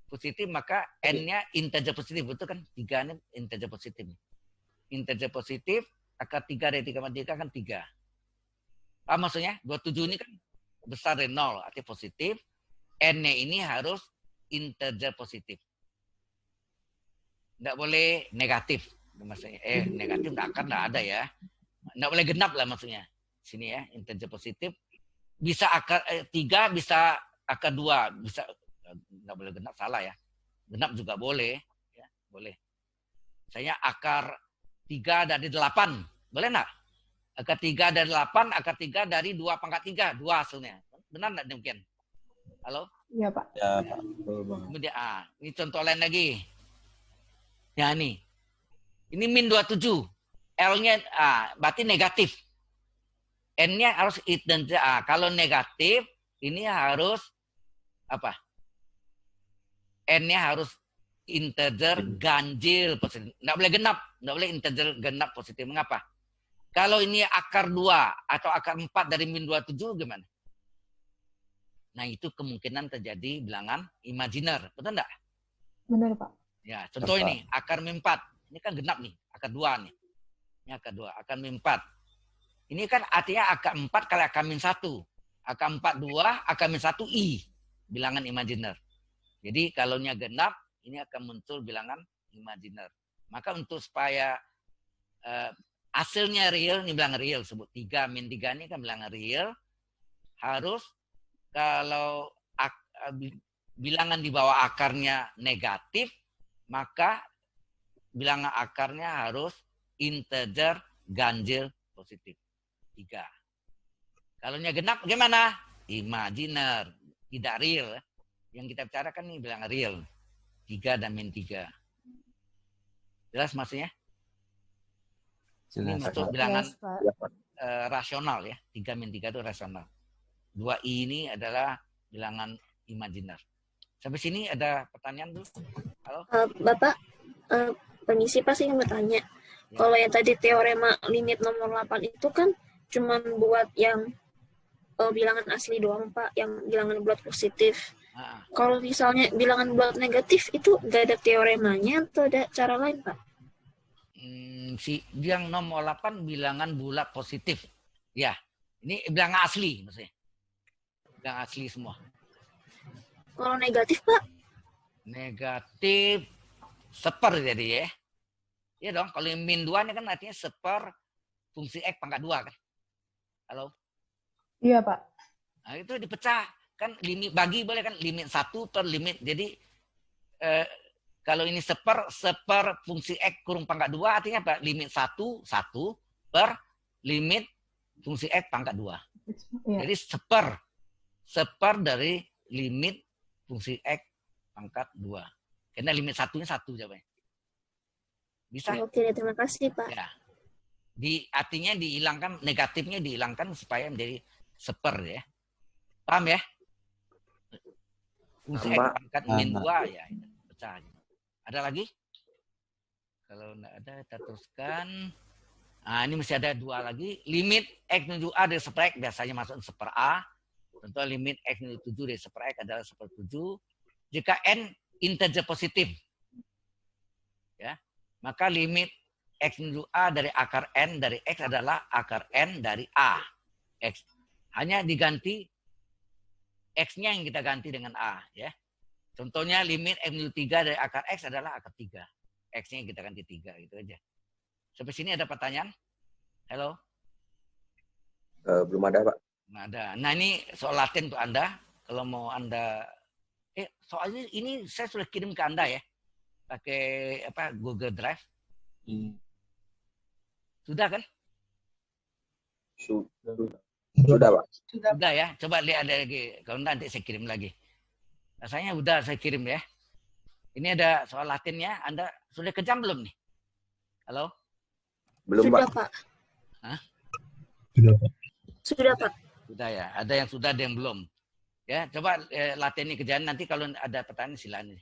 A: Positif maka N-nya integer positif. Betul kan? 3 ini integer positif. Integer positif, akar 3 dari 3 kan 3. Apa maksudnya? 27 ini kan besar dari 0. Artinya positif. N-nya ini harus integer positif. Nggak boleh negatif. Maksudnya, negatif akar nggak ada ya. Nggak boleh genap lah maksudnya. Sini ya, integer positif. Bisa akar 3, bisa akar 2. Bisa, nggak boleh genap, salah ya. Genap juga boleh. Ya, boleh. Misalnya akar 3 dari 8. Boleh nggak? Akar 3 dari 8, akar 3 dari 2 pangkat 3. 2 hasilnya. Benar nggak demikian? Halo?
B: Iya, Pak.
C: Ya, Pak. Betul, Bang.
A: Kemudian, ini contoh lain lagi. Ya, nih. Ini min 27. L-nya, berarti negatif. N-nya harus identik. Kalau negatif, ini harus apa? N-nya harus integer ganjil positif. Nggak boleh genap. Nggak boleh integer genap positif. Mengapa? Kalau ini akar 2 atau akar 4 dari min 27 gimana? Nah, itu kemungkinan terjadi bilangan imajiner. Betul enggak?
B: Benar, Pak.
A: Ya, contoh ini akar min 4. Ini kan genap nih, akar 2 nih. Ini akar 2, akar min 4. Ini kan artinya akar 4 kali akar min 1. Akar 4 2, akar min 1 I. Bilangan imajiner. Jadi kalau nya genap, ini akan muncul bilangan imajiner. Maka untuk supaya hasilnya real, ini bilangan real. Sebut 3 min 3 ini kan bilangan real. Harus kalau bilangan di bawah akarnya negatif, maka bilangan akarnya harus integer ganjil positif. 3. Kalau nya genap bagaimana? Imajiner, tidak real. Yang kita bicarakan ini bilangan real. 3 dan min 3. Jelas maksudnya? Ini masuk bilangan
B: Jelas, Pak.
A: rasional ya. 3 min 3 itu rasional. 2i ini adalah bilangan imajiner. Sampai sini ada pertanyaan dulu? Halo?
F: Bapak, permisi Pak, saya ingin bertanya.
A: Ya.
F: Kalau yang tadi teorema limit nomor 8 itu kan cuma buat yang bilangan asli doang Pak, yang bilangan bulat positif.
A: Ah,
F: Kalau misalnya bilangan bulat negatif itu nggak ada teoremanya atau ada cara lain Pak?
A: si yang nomor 8 bilangan bulat positif. Ya, ini bilangan asli maksudnya. Bilangan asli semua.
F: Kalau negatif Pak?
A: Negatif seper jadi ya. Iya dong, kalau yang min 2 ini kan artinya seper fungsi X pangkat 2 kan. Halo?
B: Iya, Pak.
A: Nah, itu dipecah. Kan limit bagi boleh kan limit 1 per limit. Jadi kalau ini seper fungsi X kurung pangkat 2 artinya apa? Limit 1 per limit fungsi X pangkat 2.
B: Iya.
A: Jadi seper dari limit fungsi X pangkat 2. Karena limit 1-nya 1 jawabannya. Bisa?
F: Oke, terima kasih Pak.
A: Ya. Artinya dihilangkan, negatifnya dihilangkan supaya menjadi seper ya. Paham ya? Fungsi X pangkat min 2 ya. Pecah. Ada lagi? Kalau enggak ada, kita teruskan. Nah, ini masih ada 2 lagi. Limit X menuju A dari seper X biasanya masuk seper A. Contoh limit X menuju 7 dari seper X adalah seper 7. Jika N integer positif. Ya. Maka limit X menuju A dari akar N dari X adalah akar N dari A. X. Hanya diganti X-nya yang kita ganti dengan A. Ya. Contohnya limit X menuju 3 dari akar X adalah akar 3. X-nya yang kita ganti 3. Gitu aja. Sampai sini ada pertanyaan? Halo?
G: Belum ada, Pak.
A: Nggak ada. Nah ini soal latin untuk Anda. Kalau mau Anda... soalnya ini saya sudah kirim ke Anda ya. Pakai Google Drive. Sudah kan?
G: Sudah, Pak.
A: Sudah ya. Coba lihat ada lagi. Kalau nanti saya kirim lagi. Rasanya udah saya kirim ya. Ini ada soal latinnya. Anda sudah kejam belum nih? Halo?
G: Belum,
F: Sudah
G: Pak.
F: Pak.
A: Hah?
F: Sudah Pak.
A: Sudah ya. Ada yang sudah, ada yang belum. Ya, coba latihan ini kerjaan nanti kalau ada pertanyaan silakan.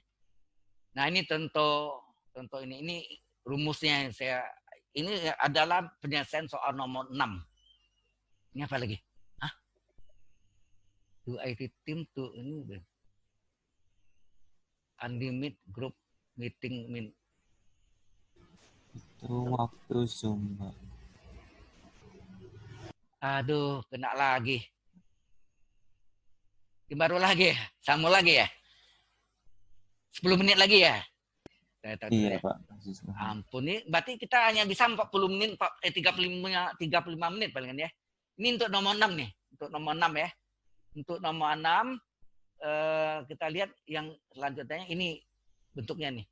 A: Nah, ini contoh ini rumusnya yang ini adalah penyelesaian soal nomor 6. Ini apa lagi? Hah? To IT team to ini unlimited group meeting
H: Itu waktu Zoom, Pak.
A: Aduh, kena lagi. Baru lagi ya? Sama lagi ya? 10 menit lagi ya?
H: Iya, Pak.
A: Ampun, ini berarti kita hanya bisa 40 menit, 35 menit palingan ya. Ini untuk nomor 6 nih. Untuk nomor 6 ya. Untuk nomor 6, kita lihat yang selanjutnya ini bentuknya nih.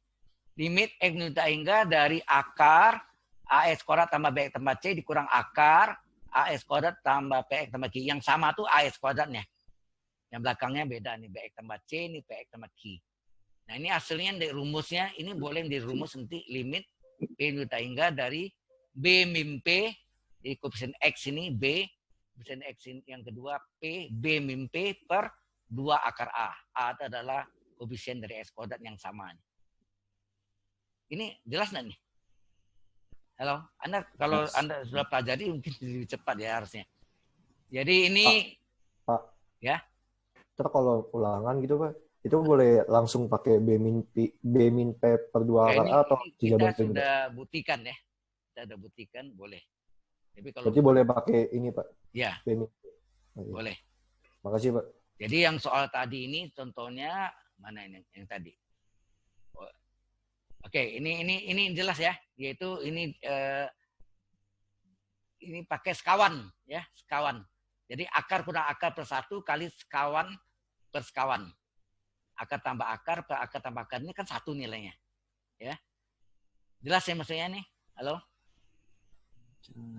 A: Limit X menuju hingga dari akar AS kuadrat tambah BX tambah C dikurang akar AS kuadrat tambah PX tambah Q. Yang sama tuh AS kuadratnya. Yang belakangnya beda nih, BX tambah C, ini PX tambah Q. Nah ini hasilnya dari rumusnya, ini boleh dirumus nanti limit P menuju hingga dari B min P, jadi koefisien X ini B, koefisien X ini yang kedua P, B min P per 2 akar A. A itu adalah koefisien dari X kuadrat yang sama. Ini jelas nggak nih? Halo, kalau Anda sudah pelajari mungkin lebih cepat ya harusnya. Jadi ini
I: Pak.
A: Ya.
I: Terus kalau ulangan gitu Pak, itu boleh langsung pakai B-P per 2 akar A atau 3
A: kita
I: banding?
A: sudah buktikan ya. Kita sudah buktikan boleh. Tapi kalau
I: Berarti boleh pakai ini Pak?
A: Ya.
I: B-Min.
A: Boleh.
I: Makasih Pak.
A: Jadi yang soal tadi ini contohnya mana ini yang tadi? Oke, ini jelas ya, yaitu ini pakai sekawan ya, sekawan. Jadi akar kurang akar per 1 kali sekawan per sekawan. Akar tambah akar per akar tambah akar ini kan 1 nilainya. Ya. Jelas ya maksudnya nih? Halo?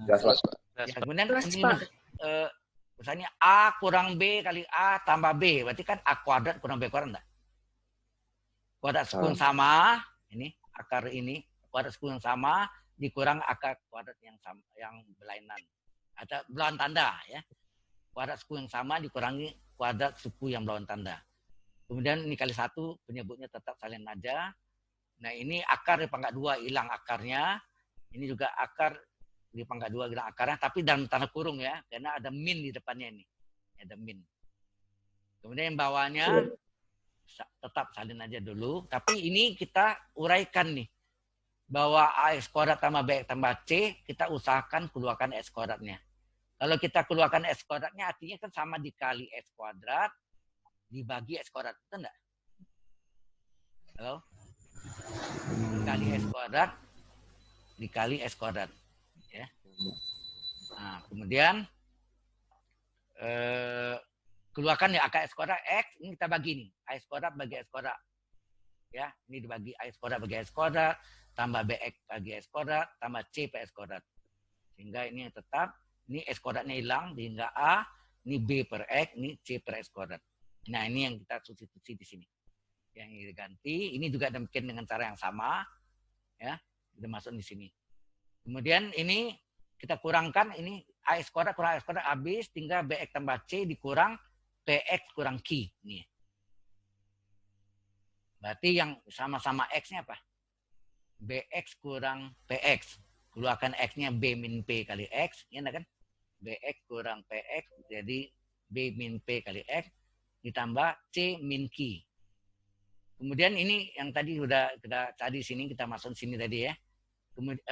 G: Jelas, Pak.
A: Ya, kemudian
F: Jelas,
A: ini
F: Pak.
A: misalnya A kurang B kali A tambah B, berarti kan A kuadrat kurang B kuadrat enggak? Kuadrat sekuun sama, ini akar ini kuadrat sekuun sama dikurang akar kuadrat yang sama, yang berlainan atau berlawan tanda ya. Kuadrat suku yang sama dikurangi kuadrat suku yang berlawan tanda. Kemudian ini kali 1 penyebutnya tetap salin aja. Nah ini akar di pangkat 2 hilang akarnya. Ini juga akar di pangkat 2 hilang akarnya, tapi dalam tanda kurung ya, karena ada min di depannya ini. Ada min. Kemudian yang bawahnya tetap salin aja dulu. Tapi ini kita uraikan nih. Bahwa AX kuadrat tambah BX tambah C, kita usahakan keluarkan X kuadratnya. Kalau kita keluarkan X kuadratnya artinya kan sama dikali X kuadrat dibagi X kuadrat. Betul enggak? Halo? Dikali X kuadrat dikali X kuadrat. Ya. Nah, kemudian keluarkan ya akar X kuadrat X, ini kita bagi nih. X kuadrat bagi X kuadrat. Ya, ini dibagi X kuadrat bagi X kuadrat, tambah BX bagi X kuadrat, tambah C per X kuadrat. Sehingga ini tetap, ini X kuadratnya hilang, sehingga A, ini B per X, ini C per X kuadrat. Nah, ini yang kita substitusi di sini. Yang ini diganti, ini juga demikian dengan cara yang sama. Ya, kita masuk di sini. Kemudian ini kita kurangkan, ini AX kuadrat kurang X kuadrat habis, tinggal BX tambah C dikurang PX kurang Q. Nih. Berarti yang sama-sama X-nya apa? BX kurang PX. Keluarkan X-nya B min P kali X. Ya kan? BX kurang PX. Jadi B min P kali X. Ditambah C min Q. Kemudian ini yang tadi sudah kita tadi sini, kita masuk sini tadi ya. Kemudian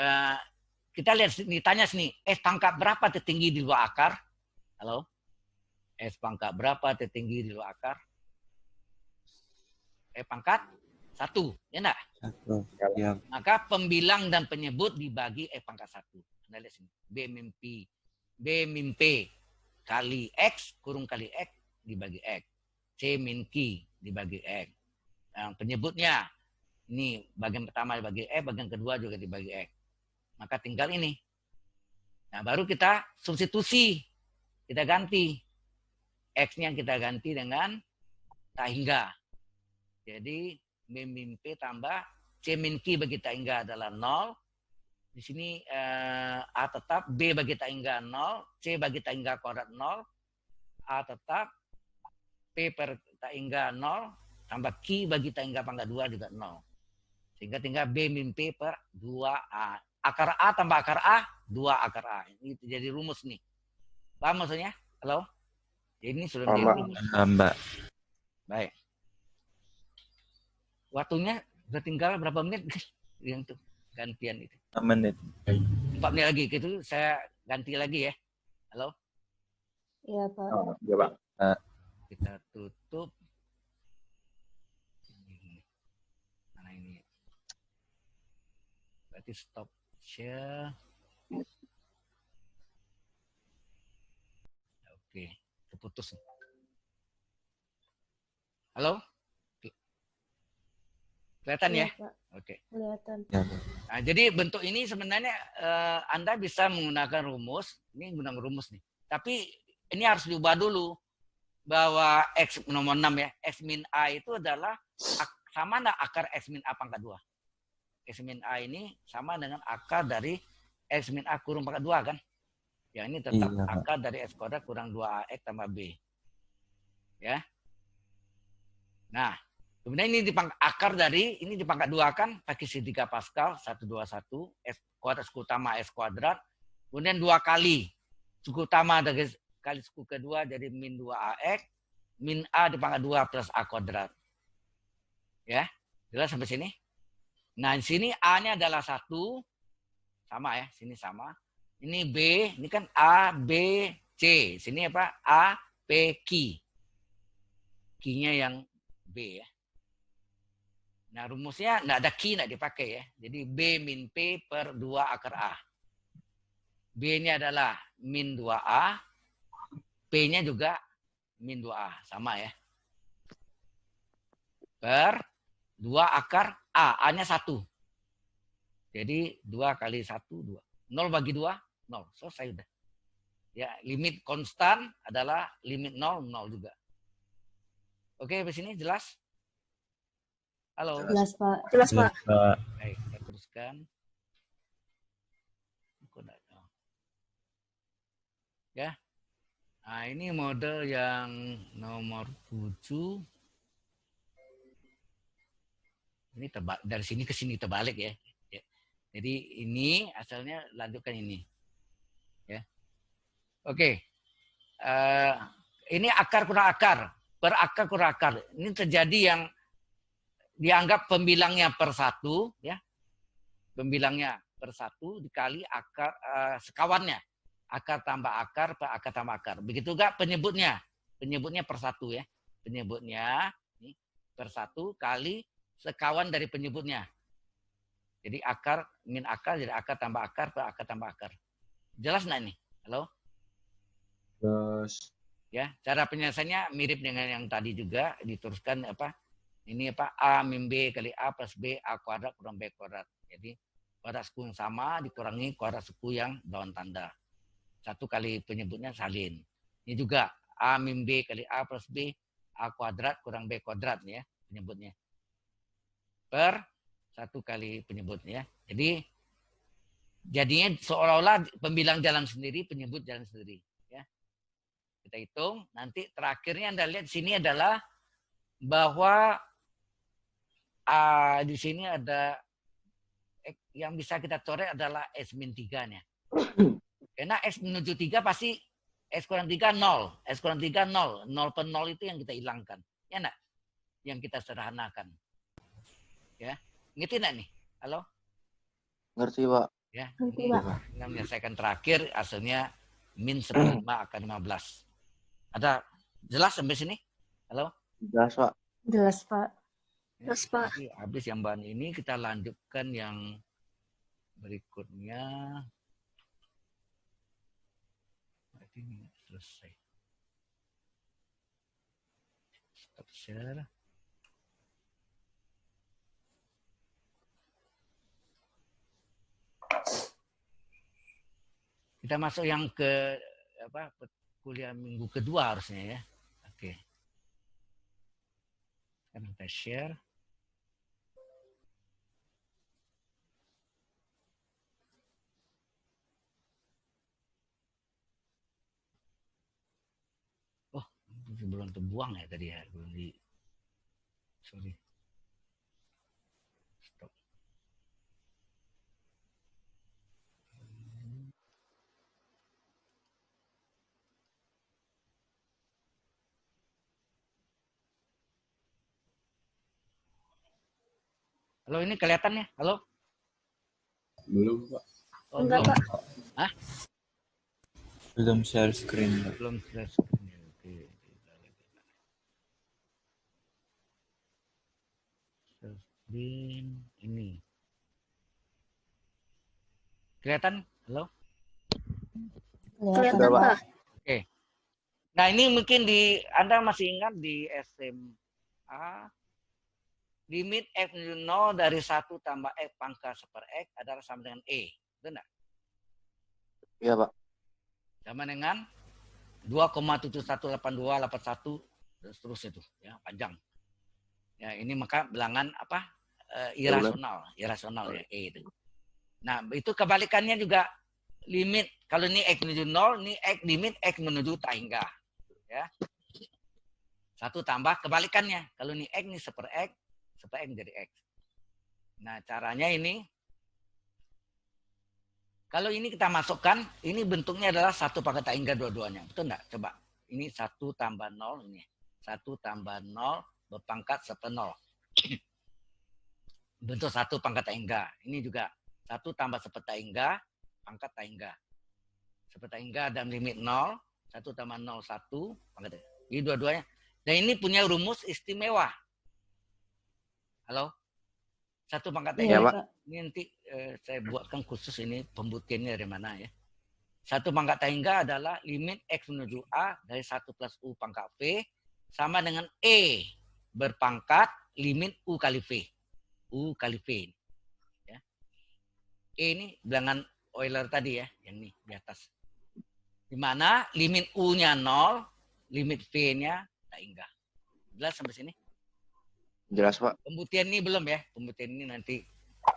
A: kita lihat, ditanya sini. S pangkat berapa tertinggi di luar akar? Halo? S pangkat berapa tertinggi di luar akar? Pangkat 1, ya enggak?
H: 1. Ya.
A: Maka pembilang dan penyebut dibagi pangkat 1. Anda lihat sini. B min P kali X kurung kali X dibagi X. C min Q dibagi X. Yang penyebutnya ini bagian pertama dibagi X, bagian kedua juga dibagi X. Maka tinggal ini. Nah, baru kita substitusi. Kita ganti. X-nya kita ganti dengan tak hingga. Jadi B min P tambah C min Q bagi tak hingga adalah 0. Di sini A tetap, B bagi tak hingga 0, C bagi tak hingga kuadrat 0, A tetap, P per tak hingga 0, tambah Q bagi tak hingga pangkat 2 juga 0. Sehingga tinggal B min P per 2A. Akar A tambah akar A, 2 akar A. Ini jadi rumus nih. Paham maksudnya? Halo? Ini sudah menjadi rumus.
H: Mbak.
A: Baik. Waktunya udah tinggal berapa menit yang tuh gantian itu?
H: 6 menit.
A: 4 menit lagi gitu saya ganti lagi ya. Halo?
B: Iya, Pak.
G: Oh, iya, Pak.
A: Kita tutup. Mana ini? Berarti stop share. Oke, terputus. Halo? Kelihatan ya?
B: Iya, Pak.
A: Oke.
B: Kelihatan.
H: Ya.
A: Nah, jadi bentuk ini sebenarnya Anda bisa menggunakan rumus. Ini menggunakan rumus nih. Tapi ini harus diubah dulu. Bahwa X nomor 6 ya. X min A itu adalah sama enggak akar X min A pangkat 2. X min A ini sama dengan akar dari X min A kurung pangkat 2 kan? Yang ini tetap
H: Iya, Pak.
A: akar dari X kuadrat kurang 2AX tambah B. Ya. Nah, Kemudian ini akar dari, ini dipangkat 2 kan, pakai si 3 Pascal, 121, S kuadrat suku utama S kuadrat. Kemudian 2 kali suku utama kali suku kedua jadi min 2AX, min A dipangkat 2 plus A kuadrat. Ya, jelas sampai sini? Nah, di sini A-nya adalah 1, sama ya, sini sama. Ini B, ini kan A, B, C. Sini apa? A, P, Q. Q-nya yang B ya. Nah, rumusnya nggak ada Q, nggak dipakai ya. Jadi B min P per 2 akar A. B-nya adalah min 2A. P-nya juga min 2A. Sama ya. Per 2 akar A. A-nya 1. Jadi 2 kali 1, 2. 0 bagi 2, 0. Selesai udah. Ya, limit konstan adalah limit 0, 0 juga. Oke, sampai sini jelas? Halo.
B: Jelas, Pak.
F: Jelas, Pak.
A: Baik, kita teruskan. Ya. Nah, ini model yang nomor 7. Ini dari sini ke sini terbalik ya. Jadi ini asalnya lanjutkan ini. Ya. Oke. Ini akar kurang akar. Per akar kurang akar. Ini terjadi yang dianggap pembilangnya per 1 ya. Pembilangnya per 1 dikali akar sekawannya. Akar tambah akar per akar tambah akar. Begitu enggak penyebutnya? Penyebutnya per 1 ya. Penyebutnya ini per 1 kali sekawan dari penyebutnya. Jadi akar min akar jadi akar tambah akar per akar tambah akar. Jelas enggak nih? Halo?
G: Terus.
A: Ya, cara penyelesaiannya mirip dengan yang tadi juga, diteruskan apa? Ini apa? A min B kali A plus B A kuadrat kurang B kuadrat. Jadi kuadrat suku yang sama dikurangi kuadrat suku yang lawan tanda. 1 kali penyebutnya salin. Ini juga A min B kali A plus B A kuadrat kurang B kuadrat ya penyebutnya. Per 1 kali penyebutnya. Jadi jadinya seolah-olah pembilang jalan sendiri, penyebut jalan sendiri. Ya. Kita hitung. Nanti terakhirnya Anda lihat sini adalah bahwa di sini ada yang bisa kita coret adalah S min 3-nya. Karena S menuju 3 pasti S kurang 3 0. S kurang 3 0. 0 per 0 itu yang kita hilangkan. Ya enggak? Yang kita sederhanakan. Ya. Ngerti enggak nih? Halo?
G: Ngerti, Pak.
A: Ya.
B: Ngerti,
A: Ini
B: Pak.
A: yang menyelesaikan terakhir hasilnya min 15 akan 15. Ada jelas sampai sini? Halo?
G: Jelas, Pak.
B: Jelas, Pak.
F: Jelas, Pak.
A: Jadi, habis yang bahan ini kita lanjutkan yang berikutnya. Berarti ini selesai. Stop share. Kita masuk yang ke apa? Kuliah minggu kedua harusnya ya. Oke. Sekarang kita share. Oh, belum terbuang ya tadi ya, belum di. Sorry. Stop. Halo, ini kelihatan ya? Halo?
G: Belum, Pak.
A: Oh,
F: Enggak,
A: belum.
F: Pak.
A: Hah?
H: Belum share screen, Pak.
A: Belum share screen. Oke. Share screen ini. Kelihatan? Halo?
F: Kelihatan,
G: Pak.
F: Pak.
A: Oke. Nah, ini mungkin Anda masih ingat di SMA limit X menuju 0 dari 1 tambah X pangkat seper X adalah sama dengan E. Betul enggak?
G: Iya, Pak.
A: Sama dengan 2,718281 dan seterusnya itu, ya, panjang. Ya, ini maka bilangan apa? Irasional ya E itu. Nah, itu kebalikannya juga limit. Kalau ini X menuju 0, ini X limit X menuju tak hingga. Ya. 1 tambah kebalikannya. Kalau ini X, ini seper X jadi X. Nah, caranya ini, kalau ini kita masukkan, ini bentuknya adalah 1 pangkat tak hingga dua-duanya. Betul enggak? Coba. Ini 1 tambah 0, ini. 1 tambah 0 berpangkat seper 0. Bentuk 1 pangkat tak hingga. Ini juga 1 tambah seper tak hingga, pangkat tak hingga. Seper tak hingga dalam limit 0, 1 tambah 0, 1, pangkat tak hingga. Ini dua-duanya. Dan ini punya rumus istimewa. Halo? 1 pangkat tak
B: Iya,
A: hingga.
B: Pak.
A: Ini nanti saya buatkan khusus ini pembuktiannya dari mana ya. 1 pangkat tak hingga adalah limit X menuju A dari 1 plus U pangkat V sama dengan E berpangkat limit U kali V. U kali V. Ya. E ini bilangan Euler tadi ya, yang ini di atas. Di mana limit U-nya 0, limit V-nya tak hingga. Jelas sampai sini?
G: Jelas, Pak.
A: Pembuktian ini belum ya. Pembuktian ini nanti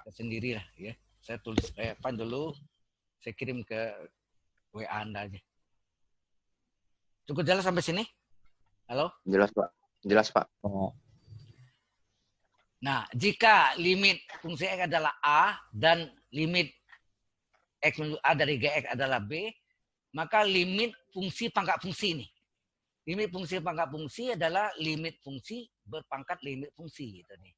A: sendiri lah ya. Saya tulis dulu, saya kirim ke WA Anda aja. Cukup jelas sampai sini? Halo?
G: Jelas, Pak. Jelas, Pak.
A: Nah, jika limit fungsi X adalah A dan limit X menuju A dari GX adalah B, maka limit fungsi pangkat fungsi ini. Limit fungsi pangkat fungsi adalah limit fungsi berpangkat limit fungsi. Gitu nih.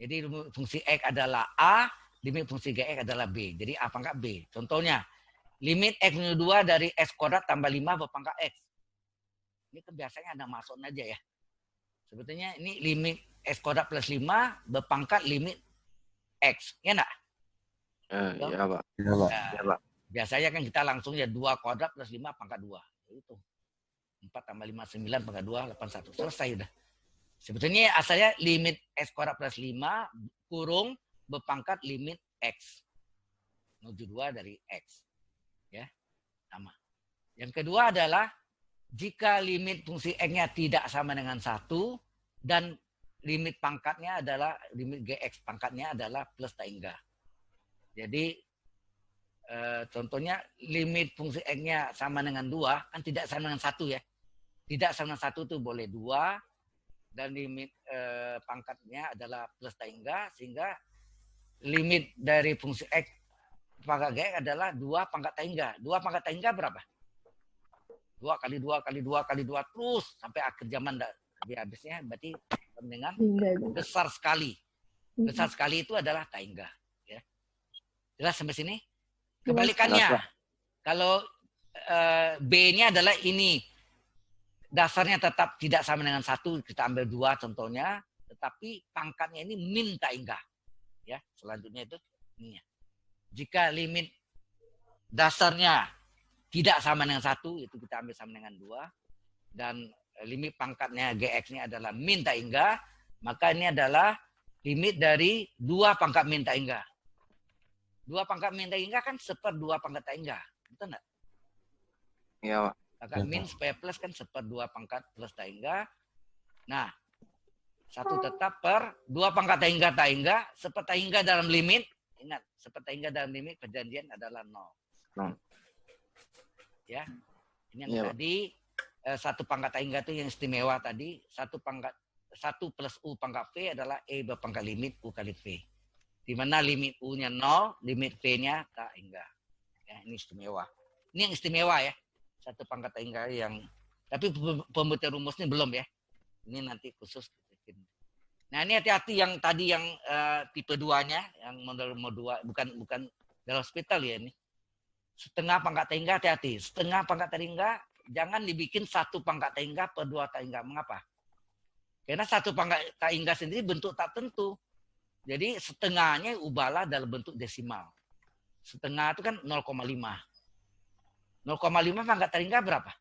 A: Jadi limit fungsi X adalah A, limit fungsi GX adalah B. Jadi A pangkat B. Contohnya, limit X menuju 2 dari X kuadrat tambah 5 berpangkat X. Ini kan biasanya ada masuk aja ya. Sebetulnya ini limit X kuadrat plus 5 berpangkat limit X. Ya enggak?
G: Iya, Pak.
C: Iya, Pak.
A: Nah,
G: Iya, Pak.
A: biasanya kan kita langsung ya 2 kuadrat plus 5 pangkat 2. Itu. 4 tambah 5, 9 pangkat 2, 81. Selesai udah. Sebetulnya asalnya limit X kuadrat plus 5 kurung berpangkat limit X. Menuju 2 dari X. Ya, sama. Yang kedua adalah jika limit fungsi X-nya tidak sama dengan 1 dan limit pangkatnya adalah, limit GX pangkatnya adalah plus tak hingga. Jadi contohnya limit fungsi X-nya sama dengan 2, kan tidak sama dengan 1 ya. Tidak sama dengan 1 itu boleh 2, dan limit pangkatnya adalah plus tak hingga, sehingga limit dari fungsi X pangkat GX adalah 2 pangkat tak hingga. 2 pangkat tak hingga berapa? 2 kali 2 kali 2 kali 2 terus sampai akhir zaman habisnya, berarti dengan besar sekali. Besar sekali itu adalah tak hingga. Ya. Jelas sampai sini? Kebalikannya, kalau B-nya adalah ini, dasarnya tetap tidak sama dengan 1, kita ambil 2 contohnya, tetapi pangkatnya ini min tak hingga. Ya, selanjutnya itu ini. Jika limit dasarnya tidak sama dengan 1, itu kita ambil sama dengan 2, dan limit pangkatnya GX-nya adalah min tak hingga, maka ini adalah limit dari 2 pangkat min tak hingga. 2 pangkat min tak hingga kan 1/2 pangkat tak hingga. Betul enggak?
G: Iya, Pak.
A: Pangkat min supaya plus kan 1/2 pangkat plus tak hingga. Nah, 1 tetap per 2 pangkat tak hingga, 1 tak hingga dalam limit. Ingat, 1 tak hingga dalam limit perjanjian adalah 0. Ya, ini yang
G: Iya, Pak.
A: tadi 1 pangkat tak hingga itu yang istimewa tadi. 1 plus U pangkat V adalah E berpangkat limit U kali V. Di mana limit U-nya 0, limit V-nya tak hingga. Ya, ini istimewa. Ini yang istimewa ya. 1 pangkat tak hingga yang, tapi pembuktian rumusnya belum ya. Ini nanti khusus. Nah, ini hati-hati yang tadi yang tipe 2-nya, yang model 2, bukan dalam hospital ya ini. Setengah pangkat tak hingga, hati-hati. Setengah pangkat tak hingga, jangan dibikin 1 pangkat tak hingga per 2 tak hingga. Mengapa? Karena 1 pangkat tak hingga sendiri bentuk tak tentu. Jadi setengahnya ubahlah dalam bentuk desimal. Setengah itu kan 0,5. 0,5 pangkat tak hingga berapa?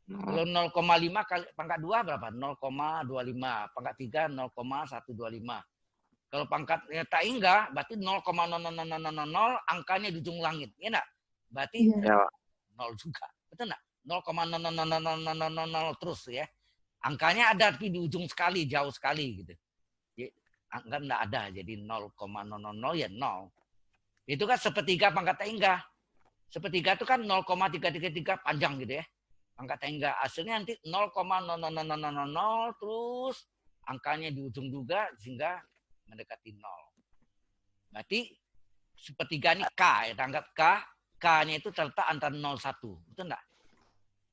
A: Kalau 0,5 kali pangkat 2 berapa? 0,25. Pangkat 3 0,125. Kalau pangkatnya tak hingga berarti 0,0000 angkanya di ujung langit. Ya enggak? Berarti
G: Iya, Pak.
A: 0 juga. Betul enggak? 0,0000 terus ya. Angkanya ada tapi di ujung sekali, jauh sekali gitu. Angka enggak ada, jadi 0,00 ya 0. Itu kan sepertiga pangkat tak hingga. Sepertiga itu kan 0,333 panjang gitu ya. pangkat tengah. Hasilnya nanti 0,00000 terus angkanya di ujung juga sehingga mendekati 0. Berarti sepertiga ini K, ya, anggap K. K-nya itu terletak antara 0, 1. Betul enggak?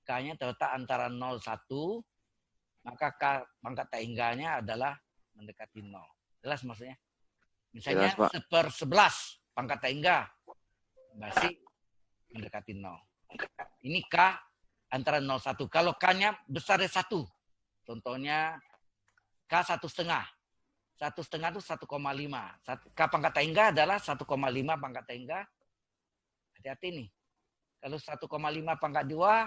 A: K-nya terletak antara 0, 1. Maka K pangkat tengganya adalah mendekati 0. Jelas maksudnya? Misalnya
G: Jelas, Pak.
A: 1/11 pangkat tengah masih mendekati 0. Ini K antara 0, 1. Kalau K-nya besar dari 1. Contohnya K 1,5. 1,5 itu 1,5. K pangkat tengah adalah 1,5 pangkat tengah. Hati-hati nih. Kalau 1,5 pangkat 2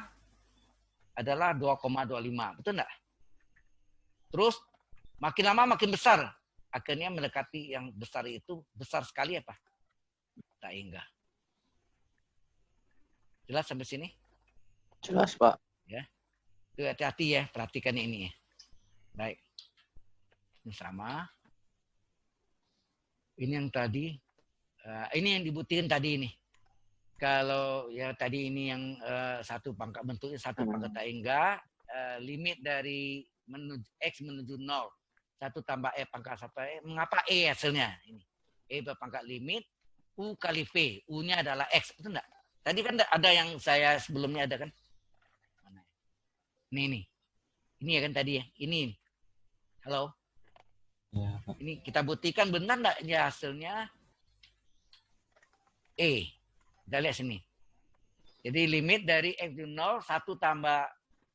A: adalah 2,25. Betul enggak? Terus makin lama makin besar. Akhirnya mendekati yang besar itu besar sekali apa? Tak hingga. Jelas sampai sini?
G: Jelas, Pak.
A: Ya. Itu hati-hati ya, perhatikan ini ya. Baik. Ini sama. Ini yang tadi. Ini yang dibuktikan tadi ini. Kalau ya tadi ini yang satu pangkat bentuknya satu pangkat tak hingga, limit dari X menuju 0. 1 tambah E pangkat sampai E. Mengapa E hasilnya? Ini. E berpangkat limit U kali V. U-nya adalah X. Betul enggak? Tadi kan ada yang saya sebelumnya ada kan? Mana? Ini. Ini ya kan tadi ya? Ini. Halo?
H: Ya, Pak.
A: Ini kita buktikan benar enggak ya hasilnya? E. Kita lihat sini. Jadi limit dari X menuju 0, 1 tambah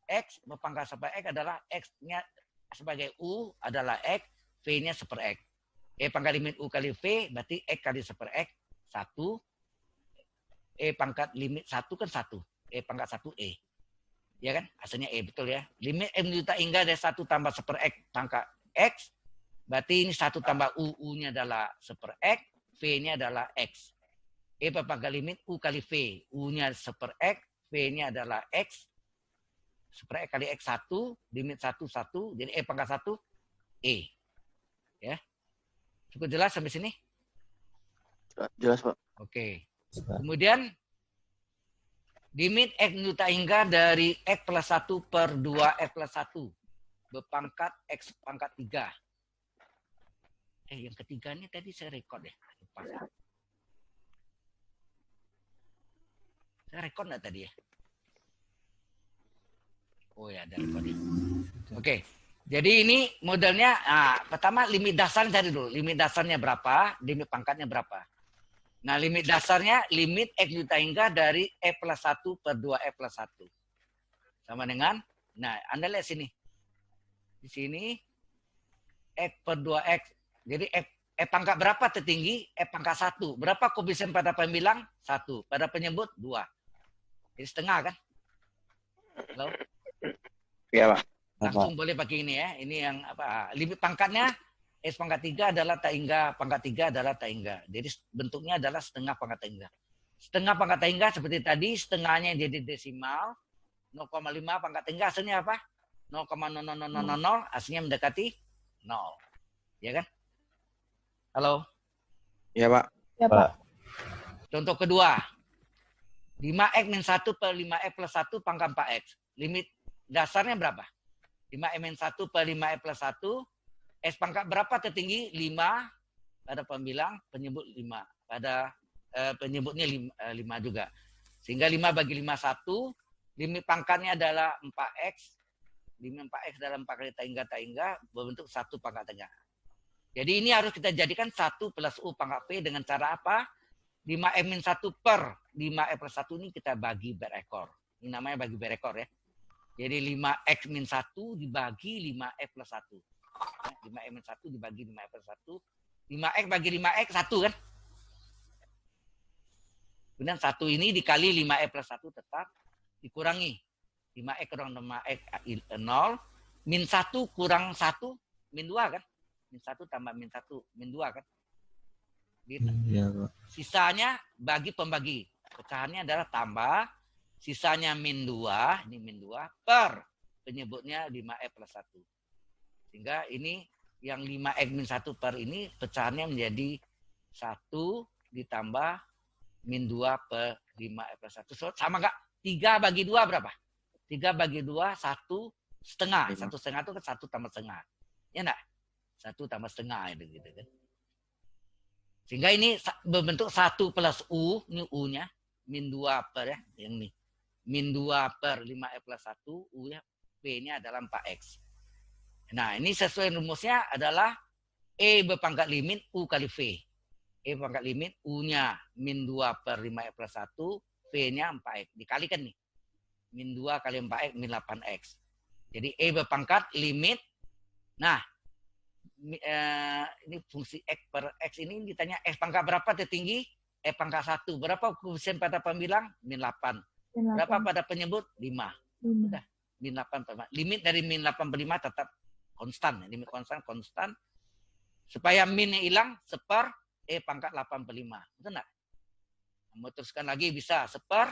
A: X berpangkat sampai X adalah X-nya sebagai U adalah X, V-nya seper X. E pangkat limit U kali V, berarti X kali seper X, 1. E pangkat limit 1 kan 1. E pangkat 1 E. Ya kan? Hasilnya E, betul ya. Limit M juta hingga dari 1 tambah seper X pangkat X, berarti ini 1 tambah U, U-nya adalah seper X, V-nya adalah X. E pangkat limit U kali V, U-nya seper X, V-nya adalah X, seper X kali X 1, limit 1, 1, jadi E pangkat 1, E. Ya. Cukup jelas sampai sini?
G: Jelas, Pak.
A: Oke. Kemudian, limit X juta hingga dari X plus 1 per 2 X plus 1 berpangkat X pangkat 3. Yang ketiga ini tadi saya rekod ya. Lupa. Saya rekod nggak tadi ya? Oh ya, ada recording. Oke. Jadi ini modelnya, pertama limit dasarnya tadi dulu. Limit dasarnya berapa, limit pangkatnya berapa. Nah, limit dasarnya, limit X juta hingga dari E plus 1 per 2 E plus 1. Sama dengan, nah, Anda lihat sini. Di sini, X per 2X. Jadi E pangkat berapa tertinggi? E pangkat 1. Berapa koefisien pada pembilang? 1. Pada penyebut? 2. Jadi setengah kan? Halo?
G: Iya, Pak.
A: Langsung boleh pakai ini ya. Ini yang apa? Limit pangkatnya S pangkat 3 adalah tak hingga, pangkat 3 adalah tak hingga. Jadi bentuknya adalah setengah pangkat tak hingga. Setengah pangkat tak hingga seperti tadi, setengahnya jadi desimal. 0,5 pangkat tak hingga hasilnya apa? 0,00000, hasilnya mendekati 0. Ya kan? Halo?
G: Iya, Pak.
B: Ya, Pak.
A: Contoh kedua. 5X min 1 per 5X plus 1 pangkat 4X. Limit dasarnya berapa? 5X min 1 per 5X plus 1. S pangkat berapa tertinggi? 5 pada pembilang, penyebut 5. Pada penyebutnya 5 juga. Sehingga 5 bagi 5, 1. Limit pangkatnya adalah 4X. Limit 4X dalam 4 kali tak hingga berbentuk 1 pangkat tengah. Jadi ini harus kita jadikan 1 plus U pangkat P dengan cara apa? 5X min 1 per 5X plus 1 ini kita bagi berekor. Ini namanya bagi berekor ya. Jadi 5X min 1 dibagi 5X plus 1. 5X min 1 dibagi 5X plus 1. 5X bagi 5X 1 kan? Kemudian 1 ini dikali 5X plus 1 tetap dikurangi. 5X kurang 5X 0. Min 1 kurang 1, min 2 kan? Min 1 tambah min 1, min 2 kan? Gitu.
H: Iya, Pak.
A: Sisanya bagi pembagi. Pecahannya adalah tambah. Sisanya min 2. Ini min 2 per. Penyebutnya 5X plus 1. Sehingga ini yang 5X min 1 per ini pecahannya menjadi 1 ditambah min 2 per 5X plus 1. So, sama nggak? 3 bagi 2 berapa? 3 bagi 2, 1,5.
G: Lima.
A: 1,5 itu kan 1 tambah setengah. Ya enggak? 1 tambah setengah gitu kan. Sehingga ini berbentuk 1 plus U, ini U-nya, min 2 per ya, yang ini. Min 2 per 5E plus 1, U-nya, P-nya adalah 4X. Nah, ini sesuai rumusnya adalah E berpangkat limit U kali V. E berpangkat limit U-nya min 2 per 5X plus 1, V-nya 4X. Dikalikan nih. Min 2 kali 4X, min 8X. Jadi E berpangkat limit. Nah, ini fungsi X per X ini ditanya X pangkat berapa tertinggi? E pangkat 1. Berapa koefisien pada pembilang? Min 8. Berapa pada penyebut? 5. Sudah. Min 8 per 5. Limit dari min 8 per 5 tetap konstan. Limit konstan. Supaya minnya hilang, seper E pangkat 8 per 5. Betul enggak? Mau teruskan lagi bisa. Seper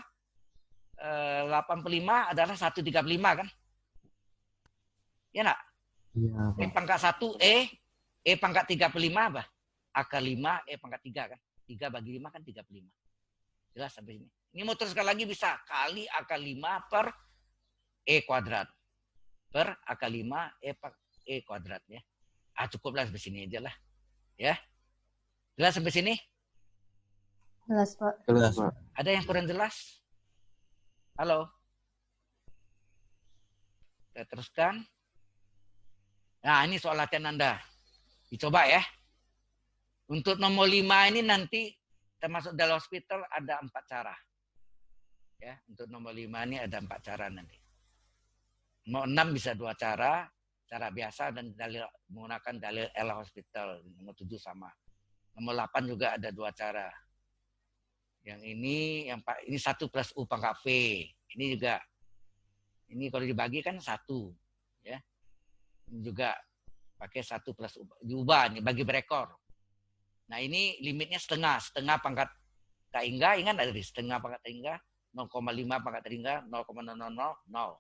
A: 8 per 5 adalah 135 kan? Ya enggak?
C: Iya,
A: E pangkat 1 E pangkat 3 per 5 apa? Akar 5 E pangkat 3 kan? 3 bagi 5 kan 3 per 5. Jelas sampai sini. Ini mau teruskan lagi bisa. Kali akar 5 per E kuadrat. Per akar 5 E kuadrat ya. Cukuplah sampai sini aja lah. Ya. Jelas sampai sini?
B: Jelas, Pak.
H: Jelas.
A: Ada yang kurang jelas? Halo? Kita teruskan. Nah, ini soal latihan Anda. Dicoba ya. Untuk nomor 5 ini nanti termasuk dalam hospital ada 4 cara. Ya, untuk nomor 5 ini ada 4 cara nanti. Nomor 6 bisa 2 cara. Cara biasa dan menggunakan dalil L hospital. Nomor 7 sama. Nomor 8 juga ada 2 cara. Yang ini 1 plus U pangkat V. Ini juga. Ini kalau dibagi kan 1. Ya. Ini juga pakai 1 plus U. Diubah nih bagi berekor. Nah ini limitnya setengah. Setengah pangkat tak hingga. Ingat ada setengah pangkat tak hingga. 0,5 pangkat tak hingga. 0,000.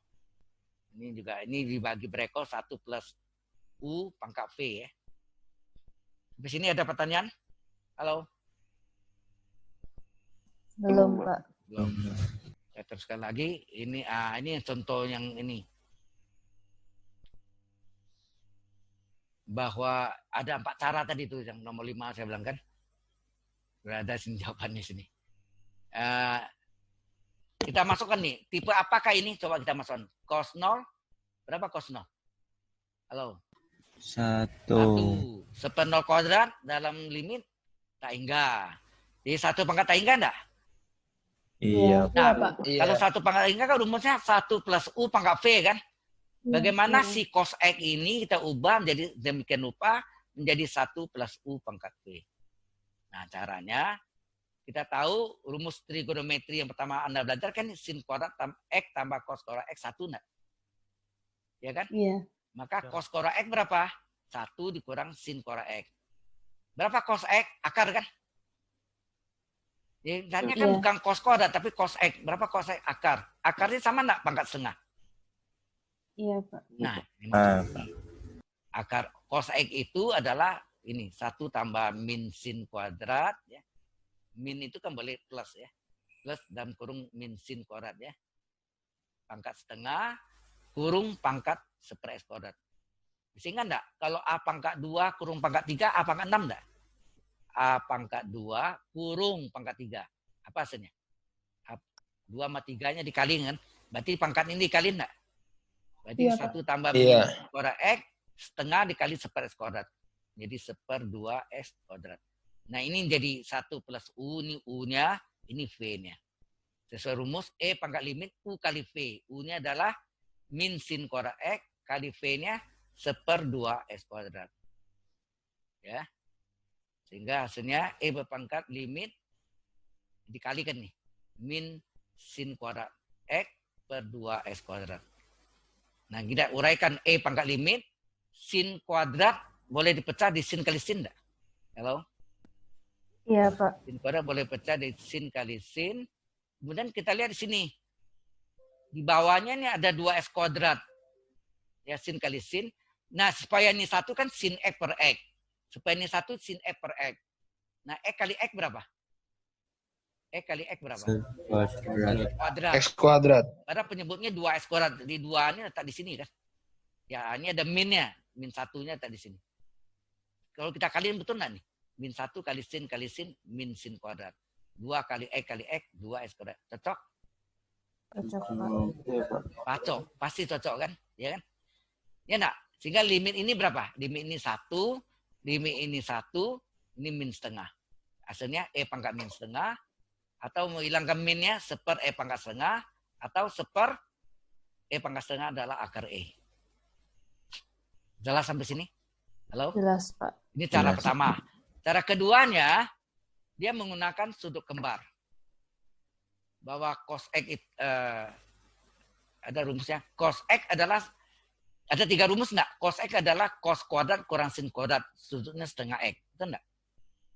A: Ini juga. Ini dibagi berekor 1 plus U pangkat V ya. Di sini ada pertanyaan? Halo?
B: Belum, Pak.
A: Belum. Saya teruskan lagi. Ini contoh yang ini. Bahwa ada 4 cara tadi itu yang nomor 5 saya bilang kan. Berada sini jawabannya sini. Kita masukkan nih. Tipe apakah ini? Coba kita masukkan. Cos 0. Berapa cos 0? Halo?
H: 1.
A: 1. Seper 0 kuadrat dalam limit tak hingga. Jadi 1 pangkat tak hingga enggak?
H: Iya.
A: Nah,
B: Pak.
A: kalau 1 pangkat tak hingga kan rumusnya 1 plus U pangkat V kan? Bagaimana si cos X ini kita ubah menjadi demikian rupa menjadi 1 plus U pangkat V. Nah, caranya kita tahu rumus trigonometri yang pertama Anda belajar kan sin kuadrat X tambah cos kuadrat X 1 enggak? Ya kan?
B: Iya.
A: Maka cos kuadrat X berapa? 1 dikurang sin kuadrat X. Berapa cos X? Akar kan? Ya, kan bukan cos kuadrat tapi cos X. Berapa cos X? Akar. Akarnya sama enggak pangkat setengah?
B: Iya, Pak.
A: Nah, ini maksudnya. Akar cos X itu adalah ini 1 tambah min sin kuadrat ya. Min itu kan boleh plus ya. Plus dalam kurung min sin kuadrat ya. Pangkat setengah kurung pangkat seper X kuadrat. Bisa enggak enggak? Kalau A pangkat 2 kurung pangkat 3, A pangkat 6 enggak? A pangkat 2 kurung pangkat 3. Apa hasilnya? 2 sama 3-nya dikali kan? Berarti pangkat ini dikali enggak? Berarti
B: Iya,
A: 1 tambah
G: Iya.
A: min kuadrat X setengah dikali seper X kuadrat. Jadi seper 2X kuadrat. Nah ini jadi 1 plus U, ini U-nya, ini V-nya. Sesuai rumus E pangkat limit U kali V. U-nya adalah min sin kuadrat X kali V-nya seper 2X kuadrat. Ya. Sehingga hasilnya E berpangkat limit dikalikan nih. Min sin kuadrat X per 2X kuadrat. Nah kita uraikan E pangkat limit. Sin kuadrat boleh dipecah di sin kali sin enggak? Halo?
B: Iya, Pak.
A: Sin kuadrat boleh pecah di sin kali sin. Kemudian kita lihat di sini. Di bawahnya ini ada 2X kuadrat. Ya, sin kali sin. Nah, supaya ini 1 kan sin X per X. Supaya ini 1 sin X per X. Nah, X kali X berapa? kali X berapa?
H: Kuadrat.
A: Kuadrat.
G: X kuadrat.
A: Karena penyebutnya 2X kuadrat. Jadi 2 ini letak di sini kan. Ya, ini ada minnya. Min 1-nya letak di sini. Kalau kita kaliin betul nggak nih? Min 1 kali sin, min sin kuadrat. 2 kali X, 2X kuadrat. Cocok?
B: Cocok, Pak.
G: Iya, Pak.
A: Cocok. Pasti cocok kan? Ya kan? Ya enggak? Sehingga limit ini berapa? Limit ini 1, limit ini 1, ini min setengah. Hasilnya pangkat min setengah. Atau mau hilangkan minnya, seper pangkat setengah. Atau seper pangkat setengah adalah akar Jelas sampai sini? Halo?
B: Jelas, Pak.
A: Ini cara
H: Jelas.
A: pertama. Cara keduanya, dia menggunakan sudut kembar. Bahwa cos X ada rumusnya. Cos X adalah, ada 3 rumus enggak? Cos X adalah cos kuadrat kurang sin kuadrat. Sudutnya setengah X. Betul enggak?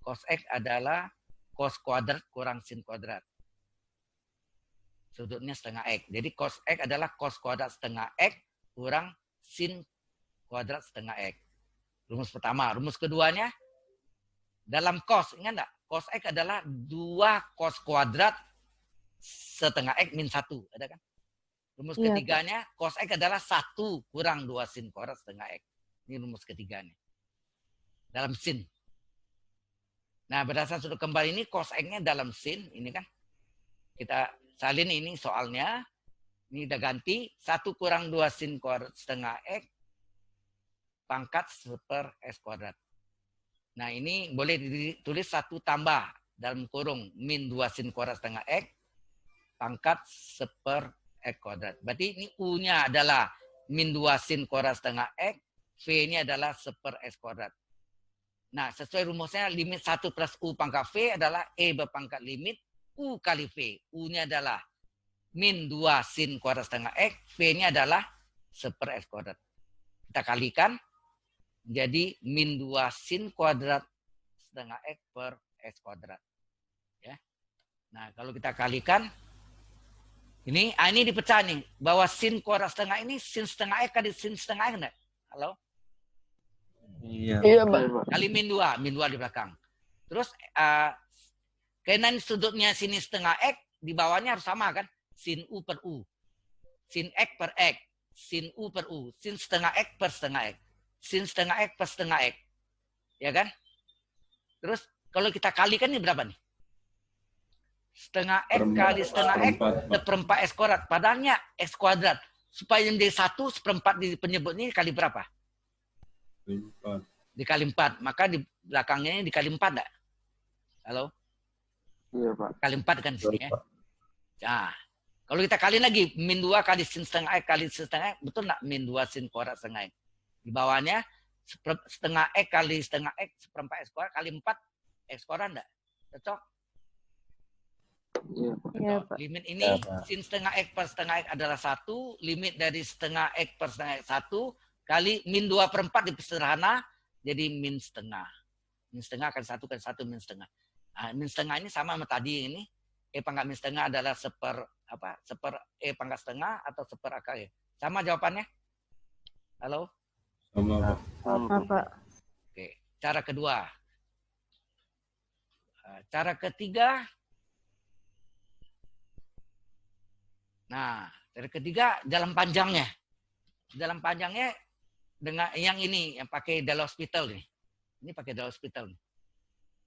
A: Cos X adalah cos kuadrat kurang sin kuadrat. Sudutnya setengah X. Jadi cos X adalah cos kuadrat setengah X kurang sin kuadrat setengah X. Rumus pertama. Rumus keduanya, dalam cos, ingat enggak? Cos X adalah 2 cos kuadrat setengah X min 1. Ada kan? Rumus
B: Iya,
A: ketiganya, cos X adalah 1 kurang 2 sin kuadrat setengah X. Ini rumus ketiganya. Dalam sin. Nah, berdasarkan sudut kembar ini, cos X-nya dalam sin. Ini kan. Kita salin ini soalnya. Ini udah ganti. 1 kurang 2 sin kuadrat setengah X. Pangkat seper X kuadrat. Nah, ini boleh ditulis 1 tambah. Dalam kurung min 2 sin kuadrat setengah X. Pangkat seper X kuadrat. Berarti ini U-nya adalah min 2 sin kuadrat setengah X. V-nya adalah seper X kuadrat. Nah, sesuai rumusnya limit 1 plus U pangkat V adalah berpangkat limit U kali V. U-nya adalah min 2 sin kuadrat setengah X. V-nya adalah seper X kuadrat. Kita kalikan. Jadi min 2 sin kuadrat setengah X per X kuadrat. Ya. Nah, kalau kita kalikan. Ini dipecah nih. Bahwa sin kuadrat setengah ini sin setengah X kali sin setengah X enggak? Halo?
H: Iya.
G: Iya, Pak.
A: Kali min 2 di belakang. Terus karena sudutnya sini setengah X, di bawahnya harus sama kan? Sin U per U. Sin X per X. Sin U per U. Sin setengah X per setengah X. Sin setengah X per setengah X. Ya kan? Terus kalau kita kalikan ini berapa nih? Setengah X kali setengah X seperempat X kuadrat. Padahalnya X kuadrat. Supaya menjadi 1 seperempat di penyebut ini kali berapa? Dikali 4. Maka di belakangnya ini dikali 4 enggak? Halo?
G: Iya, Pak.
A: Kali 4 kan di sini ya. Nah, kalau kita kali lagi min 2 kali sin setengah X kali sin setengah X, betul enggak min 2 sin kuadrat setengah X? Di bawahnya setengah X kali setengah X seperempat X kuadrat kali 4 X kuadrat enggak? Cocok?
G: Iya, Pak.
B: Iya, Pak.
A: Limit ini sin setengah X per setengah X adalah 1. Limit dari setengah X per setengah X 1 kali min 2 per 4 dipersederhana jadi min setengah. Min setengah kali 1 kali 1 min setengah. Nah, min setengah ini sama sama tadi ini. Pangkat min setengah adalah seper pangkat setengah atau seper akar ya. Sama jawabannya? Halo?
H: Sama, Pak.
B: Sama, Pak.
A: Oke. Cara kedua. Cara ketiga. Nah, cara ketiga jalan panjangnya. Jalan panjangnya dengan yang ini, yang pakai Del Hospital nih. Ini pakai Del Hospital nih.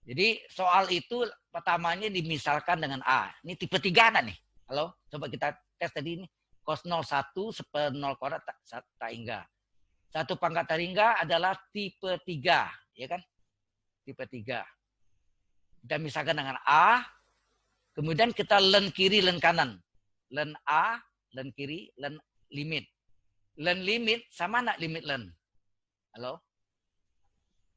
A: Jadi soal itu pertamanya dimisalkan dengan A. Ini tipe 3 enggak nih? Halo? Coba kita tes tadi ini. Cos 01 seper 0 kuadrat tak hingga. 1 pangkat terhingga adalah tipe 3. Ya kan? Tipe 3. Kita misalkan dengan A. Kemudian kita len kiri, len kanan. Len A, len kiri, len limit. Len limit sama enggak limit len? Halo?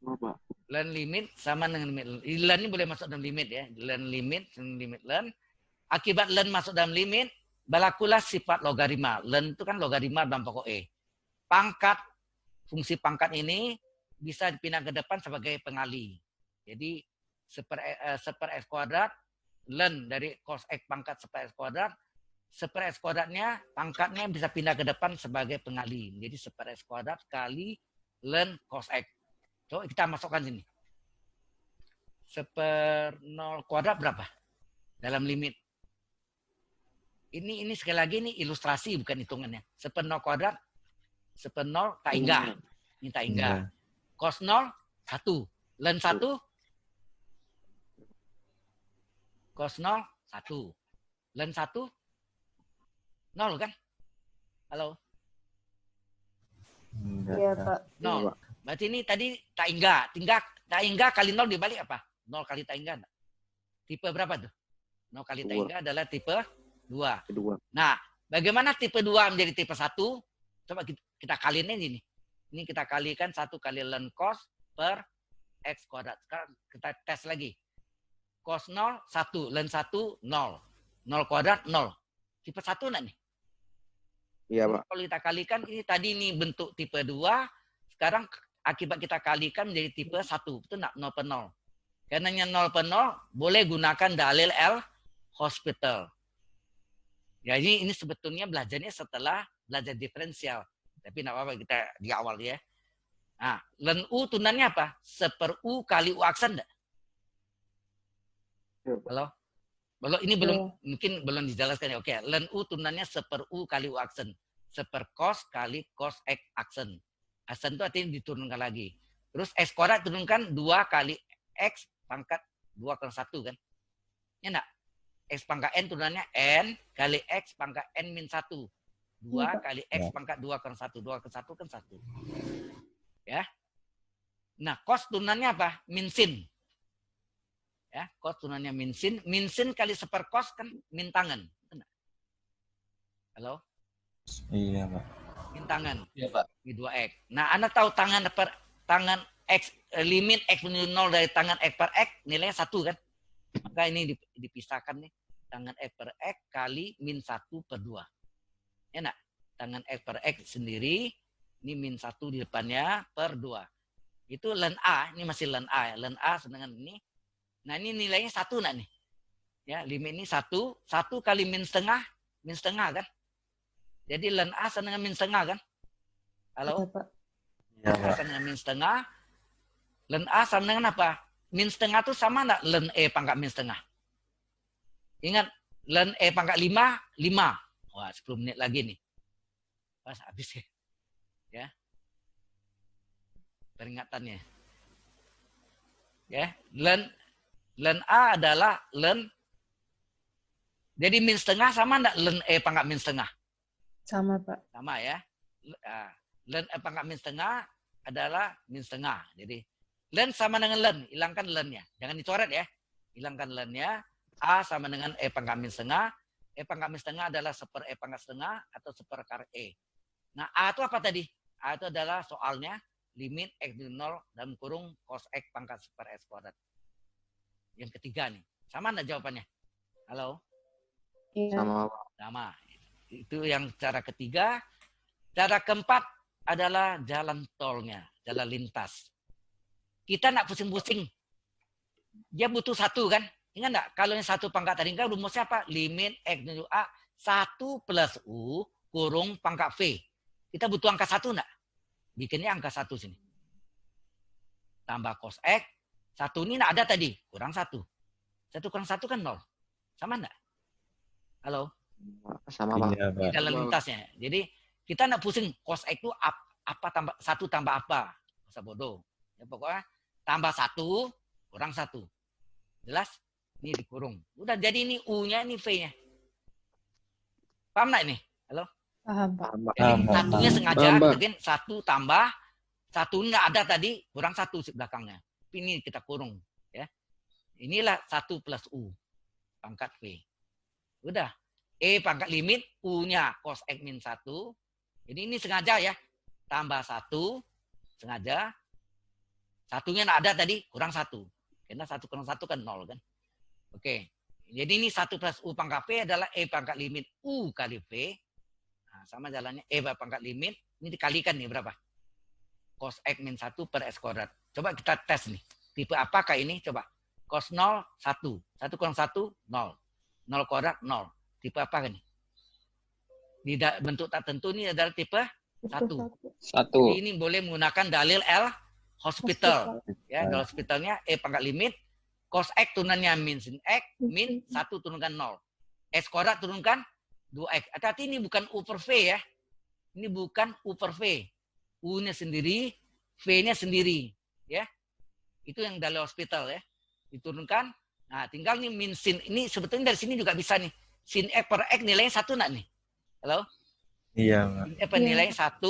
G: Apa?
A: Len limit sama dengan limit len. Len ini boleh masuk dalam limit ya. Len limit len. Akibat len masuk dalam limit, berlakulah sifat logarima. Len itu kan logarima dalam pokok E. Pangkat, fungsi pangkat ini bisa dipindah ke depan sebagai pengali. Jadi seper X kuadrat, len dari cos X pangkat seper X kuadrat, seper X kuadratnya, pangkatnya bisa pindah ke depan sebagai pengali. Jadi seper X kuadrat kali len cos X. Coba kita masukkan sini. Seper 0 kuadrat berapa? dalam limit. Ini sekali lagi ini ilustrasi bukan hitungannya. Seper 0 kuadrat, seper 0 tak hingga. Ini tak hingga. Cos 0, 1. Len 1, cos 0, 1. Len 1, 0 kan? Halo?
B: Iya, Pak.
A: 0. Berarti ini tadi tak hingga. Tak hingga kali 0 dibalik apa? 0 kali tak hingga. Tipe berapa tuh? 0 kali tak hingga adalah tipe 2.
G: Kedua.
A: Nah, bagaimana tipe 2 menjadi tipe 1? Coba kita kaliin ini. Ini kita kalikan 1 kali ln cos per x kuadrat. Sekarang kita tes lagi. Cos 0, 1. Ln 1, 0. 0 kuadrat, 0. Tipe 1 enggak nih?
G: Iya, Pak.
A: Kalau kita kalikan, ini tadi nih bentuk tipe 2. Sekarang akibat kita kalikan menjadi tipe 1. Itu enggak? 0 per 0. Karena 0 per 0, boleh gunakan dalil L'Hospital. Ya, ini sebetulnya belajarnya setelah belajar diferensial. Tapi enggak apa-apa, kita di awal ya. Nah, ln U tunannya apa? Seper U kali U aksen enggak? Halo? Belum, ini belum, mungkin belum dijelaskan ya. Oke, ln U tunannya seper U kali U aksen. Seper cos kali cos X aksen. Aksen itu artinya diturunkan lagi. Terus X kuadrat turunkan 2 kali X pangkat 2 kurang 1 kan? Ya enggak? X pangkat N turunannya N kali X pangkat N min 1. 2 kali X pangkat 2 kurang 1. 2 kurang 1 kan 1. Ya. Nah, cos turunannya apa? Min sin. Ya, cos turunannya min sin. Min sin kali seper cos kan min tangan. Halo?
H: Iya, Pak.
A: Min tangan.
G: Iya, Pak.
A: Di 2X. Nah, Anda tahu tangan X, limit X menuju 0 dari tangan X per X, nilainya 1 kan? Maka ini dipisahkan nih. Tangan X per X kali min 1 per 2. Enak. Tangan X per X sendiri, ini min 1 di depannya per 2. Itu ln A, ini masih ln A. Ln A sedangkan ini. Nah, ini nilainya 1 enggak nih? Ya, limit ini 1 kali min setengah kan? Jadi ln A sama dengan min setengah kan? Halo?
H: Iya,
A: A
H: Pak.
A: sama dengan min setengah. Ln A sama dengan apa? Min setengah itu sama enggak ln E pangkat min setengah? Ingat, ln E pangkat 5, 5. Wah, 10 menit lagi nih. Pas habis ya. Ya. Peringatannya. Ya, ln A adalah ln. Jadi min setengah sama enggak ln E pangkat min setengah?
B: Sama, Pak.
A: Sama ya. Ln E pangkat min setengah adalah min setengah. Jadi ln sama dengan ln, hilangkan ln-nya. Jangan dicoret ya. Hilangkan ln-nya. A sama dengan E pangkat min setengah. E pangkat min setengah adalah seper E pangkat setengah atau seper akar E. Nah, A itu apa tadi? A itu adalah soalnya limit X dari 0 dalam kurung cos X pangkat seper S kuadrat. Yang ketiga nih. Sama enggak jawabannya? Halo?
B: Iya.
G: Sama, Pak.
A: Sama. Itu yang cara ketiga. Cara keempat adalah jalan tolnya, jalan lintas. Kita nak pusing-pusing. Dia butuh 1 kan? Ingat enggak? Kalau yang 1 pangkat tadi kan rumusnya apa? Limit X menuju A 1 plus U kurung pangkat V. Kita butuh angka 1 enggak? Bikinnya angka 1 sini. Tambah cos X. 1 ini enggak ada tadi. Kurang 1. 1 kurang 1 kan 0. Sama enggak? Halo?
G: Sama, Pak.
H: Iya,
A: Ini
H: Pak.
A: jalan lintasnya. Jadi kita enggak pusing cos X itu apa tambah 1 tambah apa? Masa bodoh. Ya, pokoknya tambah 1 kurang 1. Jelas? Ini dikurung. Udah jadi ini U-nya, ini V-nya. Paham enggak ini? Halo?
B: Paham, Pak.
A: Jadi
H: Paham,
A: satunya
H: paham.
A: sengaja
G: Paham, Pak.
A: bikin 1 tambah 1 enggak ada tadi, kurang 1 di belakangnya. Tapi ini kita kurung, ya. Inilah 1 plus U pangkat V. Udah. E pangkat limit U-nya cos X min 1. Jadi ini sengaja ya. Tambah 1 sengaja. Satunya enggak ada tadi, kurang 1. Karena 1 kurang 1 kan 0 kan. Oke. Jadi ini 1 plus U pangkat V adalah E pangkat limit U kali V. Nah, sama jalannya E pangkat limit. Ini dikalikan nih berapa? Cos X min 1 per S kuadrat. Coba kita tes nih. Tipe apakah ini? Coba. Cos 0, 1. 1 kurang 1, 0. 0 kuadrat, 0. Tipe apa kan nih? Di bentuk tak tentu ini adalah tipe 1. Jadi ini boleh menggunakan dalil L'Hospital. Ya, dalil hospitalnya E pangkat limit. Cos X tunannya min sin X. min 1 turunkan 0. X kuadrat turunkan 2X. Hati-hati ini bukan U per V ya. Ini bukan U per V. U-nya sendiri, V-nya sendiri. Ya. Itu yang dari hospital ya. Diturunkan. Nah, tinggal nih min sin. Ini sebetulnya dari sini juga bisa nih. Sin X per X nilainya 1 enggak nih? Halo?
H: Iya, Pak.
A: Sin X per nilainya 1.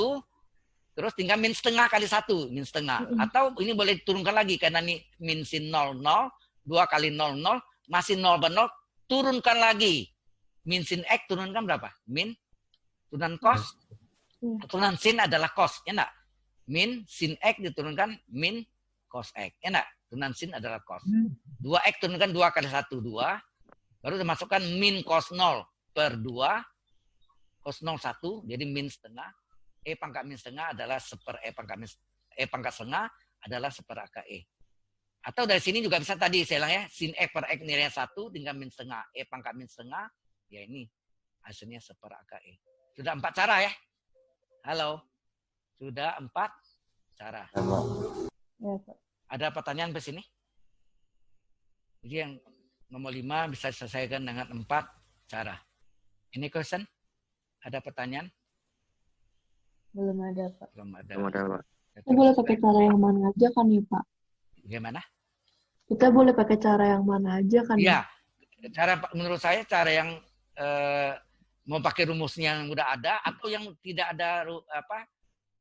A: Terus tinggal min setengah kali 1. Min setengah. Atau ini boleh diturunkan lagi. Karena ini min sin 0, 0. 2 kali 0, 0. Masih 0 per 0. Turunkan lagi. Min sin X turunkan berapa? Min. Turunan cos. Turunan sin adalah cos. Ya enggak? Min sin X diturunkan min cos X. Ya enggak? Turunan sin adalah cos. 2X turunkan 2 kali 1. 2. Baru dimasukkan min cos 0 per 2. Cos 0, 1. Jadi min setengah. E pangkat min setengah adalah seper E pangkat min, E pangkat setengah adalah seper akar E. Atau dari sini juga bisa tadi saya ulang ya. Sin X per X nilainya 1 tinggal min setengah. E pangkat min setengah. Ya ini hasilnya seper akar E. Sudah 4 cara ya. Halo. Sudah 4 cara.
B: Ya, Pak.
A: Ada pertanyaan ke sini? Jadi yang nomor 5 bisa diselesaikan dengan 4 cara. Ini question? Ada pertanyaan?
B: Belum ada, Pak.
A: Belum ada.
G: Belum ada, Pak.
E: Kita boleh pakai cara yang mana aja kan ya, Pak?
A: Gimana?
E: Kita boleh pakai cara yang mana aja kan
A: Iya.
E: ya?
A: Cara menurut saya cara yang mau pakai rumusnya yang udah ada atau yang tidak ada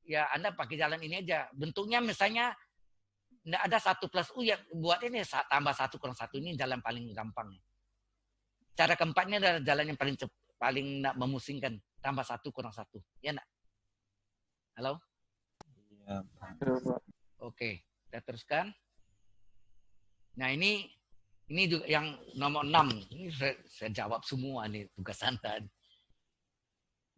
A: ya Anda pakai jalan ini aja. Bentuknya misalnya enggak ada 1 plus U yang buat ini tambah 1 kurang 1 ini jalan paling gampang. Cara keempatnya adalah jalan yang paling enggak memusingkan, tambah 1 kurang 1. Ya enggak? Halo?
H: Iya, Pak.
A: Oke, kita teruskan. Nah, ini juga yang nomor 6. Ini saya jawab semua nih tugas Anda.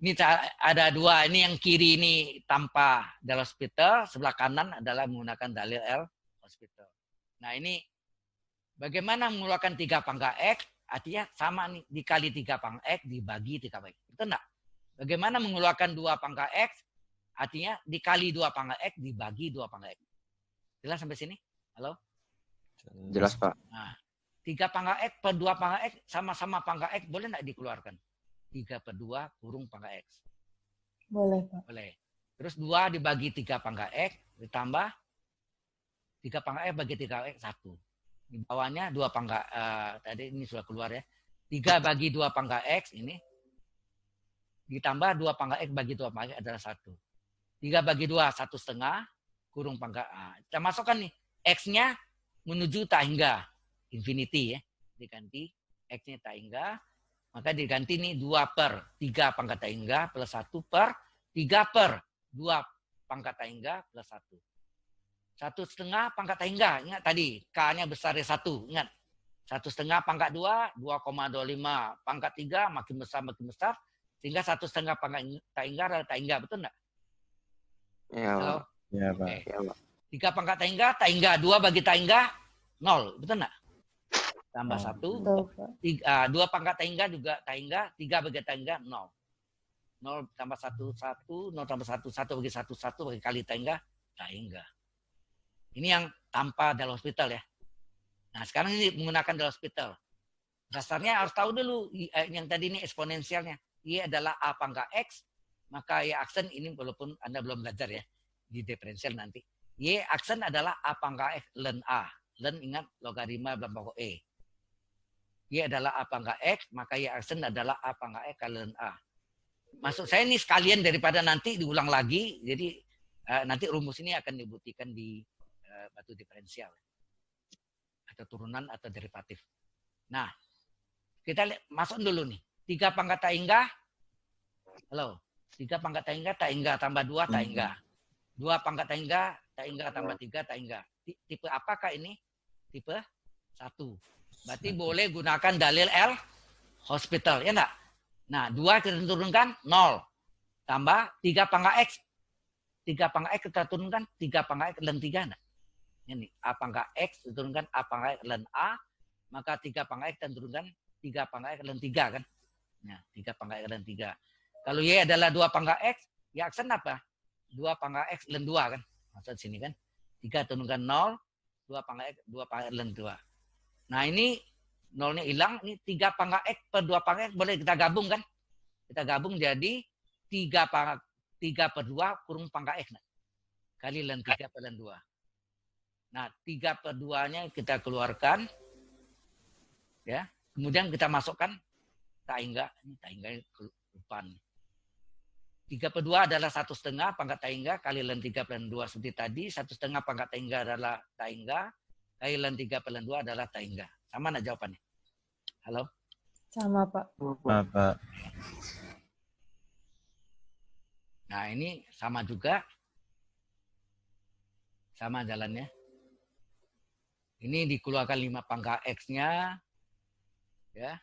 A: Ini ada 2. Ini yang kiri ini tanpa dalil hospital, sebelah kanan adalah menggunakan dalil L hospital. Nah, ini bagaimana mengeluarkan 3 pangkat X? Artinya sama nih, dikali 3 pangkat X dibagi 3 pangkat X. Betul enggak? Bagaimana mengeluarkan 2 pangkat X? Artinya dikali 2 pangkat X dibagi 2 pangkat X. Jelas sampai sini? Halo?
G: Jelas, Pak.
A: Nah, 3 pangkat X per 2 pangkat X sama-sama pangkat X boleh enggak dikeluarkan? 3 per 2 kurung pangkat X.
B: Boleh, Pak.
A: Boleh. Terus 2 dibagi 3 pangkat X ditambah 3 pangkat X bagi 3 X 1. Di bawahnya 2 pangkat tadi ini sudah keluar ya. 3 bagi 2 pangkat X ini ditambah 2 pangkat X bagi 2 pangkat X adalah 1. 3 bagi 2, 1/2 kurung pangkat. Kita masukkan nih. X-nya menuju tak hingga infinity ya. Diganti X-nya tak hingga. Maka diganti nih 2 per 3 pangkat tak hingga plus 1 per 3 per 2 pangkat tak hingga plus 1. 1/2 pangkat tak hingga. Ingat tadi, K-nya besar dari 1. Ingat. 1/2 pangkat 2, 2,25. Pangkat 3 makin besar. Sehingga 1/2 pangkat tak hingga adalah tak hingga. Betul enggak?
G: Iya,
A: Halo?
G: Pak.
H: Iya, Pak.
A: Oke.
G: Iya, Pak.
A: 3 pangkat tak hingga. 2 bagi tak hingga, 0. Betul enggak? Tambah 1.
B: Betul, Pak.
A: 2 pangkat tak hingga juga tak hingga. 3 bagi tak hingga, 0. 0 tambah 1, 1. 0 tambah 1, 1 bagi 1, 1 bagi kali tak hingga. Ini yang tanpa dalil hospital ya. Nah, sekarang ini menggunakan dalil hospital. Dasarnya harus tahu dulu yang tadi ini eksponensialnya. Y adalah A pangkat X. Maka Y aksen ini walaupun Anda belum belajar ya. Di diferensial nanti. Y aksen adalah A pangkat X ln A. Ln ingat logaritma dalam pokok E. Y adalah A pangkat X. Maka Y aksen adalah A pangkat X ln A. Maksud saya ini sekalian daripada nanti diulang lagi. Jadi nanti rumus ini akan dibuktikan di batu diferensial. Atau turunan atau derivatif. Nah. Kita masuk dulu nih. 3 pangkat tak hingga. Halo. 3 pangkat tak hingga tambah 2 tak hingga. 2 pangkat tak hingga tambah 3 tak hingga. Tipe apakah ini? Tipe 1. Berarti boleh gunakan dalil L hospital. Ya enggak? Nah, 2 kita turunkan 0. Tambah 3 pangkat X. 3 pangkat X kita turunkan 3 pangkat X ln 3 enggak? Ini A pangkat X diturunkan A pangkat X ln A. Maka 3 pangkat X kita turunkan 3 pangkat X ln 3 kan? Nah, 3 pangkat X ln 3. Kalau Y adalah 2 pangkat X, Y aksen apa? 2 pangkat X ln 2 kan? Maksud sini kan? 3 turunkan 0, 2 pangkat X ln 2. Nah, ini nolnya hilang. Ini 3 pangkat X per 2 pangkat X boleh kita gabung kan? Kita gabung jadi 3 per 2 kurung pangkat X. Nah. Kali ln 3 per ln 2. Nah, 3 per 2-nya kita keluarkan. Ya. Kemudian kita masukkan taingga. Ini taingga kelupaan. 3 per 2 adalah 1,5 pangkat taingga kali ln 3 per ln 2 seperti tadi. 1,5 pangkat taingga adalah taingga. Kali ln 3 per ln 2 adalah taingga. Sama nggak jawabannya? Halo?
B: Sama, Pak.
H: Pak.
A: Nah, ini sama juga. Sama jalannya. Ini dikeluarkan 5 pangkat X-nya. Ya.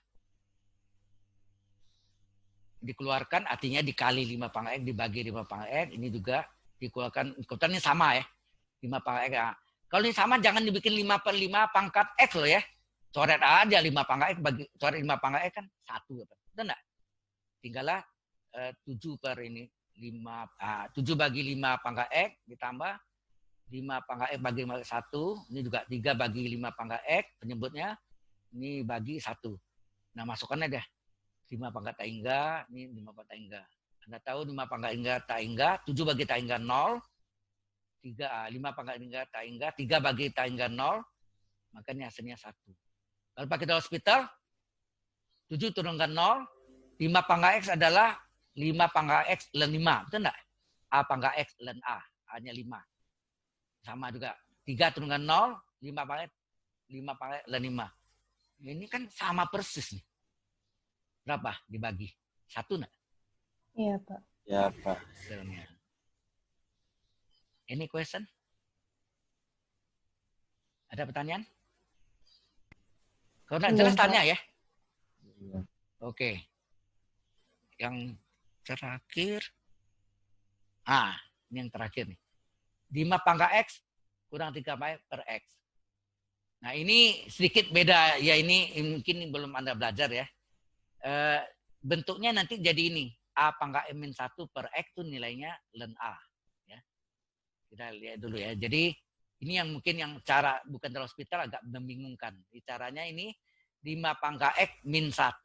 A: Dikeluarkan artinya dikali 5 pangkat X dibagi 5 pangkat X. Ini juga dikeluarkan. Ikutannya sama ya. 5 pangkat X. Nah, kalau ini sama jangan dibikin 5 per 5 pangkat X loh ya. Coret aja 5 pangkat X bagi coret 5 pangkat X kan 1. Betul enggak? Tinggallah 7 per ini 5 7 bagi 5 pangkat X ditambah 5 pangkat X bagi 1. Ini juga 3 bagi 5 pangkat X penyebutnya. Ini bagi 1. Nah, masukkannya deh. 5 pangkat taingga, ini 5 pangkat taingga. Anda tahu 5 pangkat taingga, 7 bagi taingga 0. 5 pangkat taingga, 3 bagi taingga 0. Makanya hasilnya 1. Kalau pakai dalam hospital, 7 turunkan 0. 5 pangkat X adalah 5 pangkat X ln 5. Betul enggak? A pangkat X ln A. A-nya 5. Sama juga. 3 turunkan 0. 5 pangkat ln 5. Ini kan sama persis nih. Berapa dibagi? 1 enggak?
B: Iya, Pak.
H: Ya, Pak.
A: Hasilnya. Any question? Ada pertanyaan? Kalau enggak jelas
B: Belum, Pak.
A: tanya ya.
H: Iya.
A: Oke. Yang terakhir. Ini yang terakhir nih. 5 pangkat X kurang 3 per X. Nah, ini sedikit beda. Ya, ini mungkin belum Anda belajar ya. Bentuknya nanti jadi ini. A pangkat M-1 per X itu nilainya ln A. Ya. Kita lihat dulu ya. Jadi, ini yang mungkin yang cara bukan dalam hospital agak membingungkan. Caranya ini 5 pangkat X min 1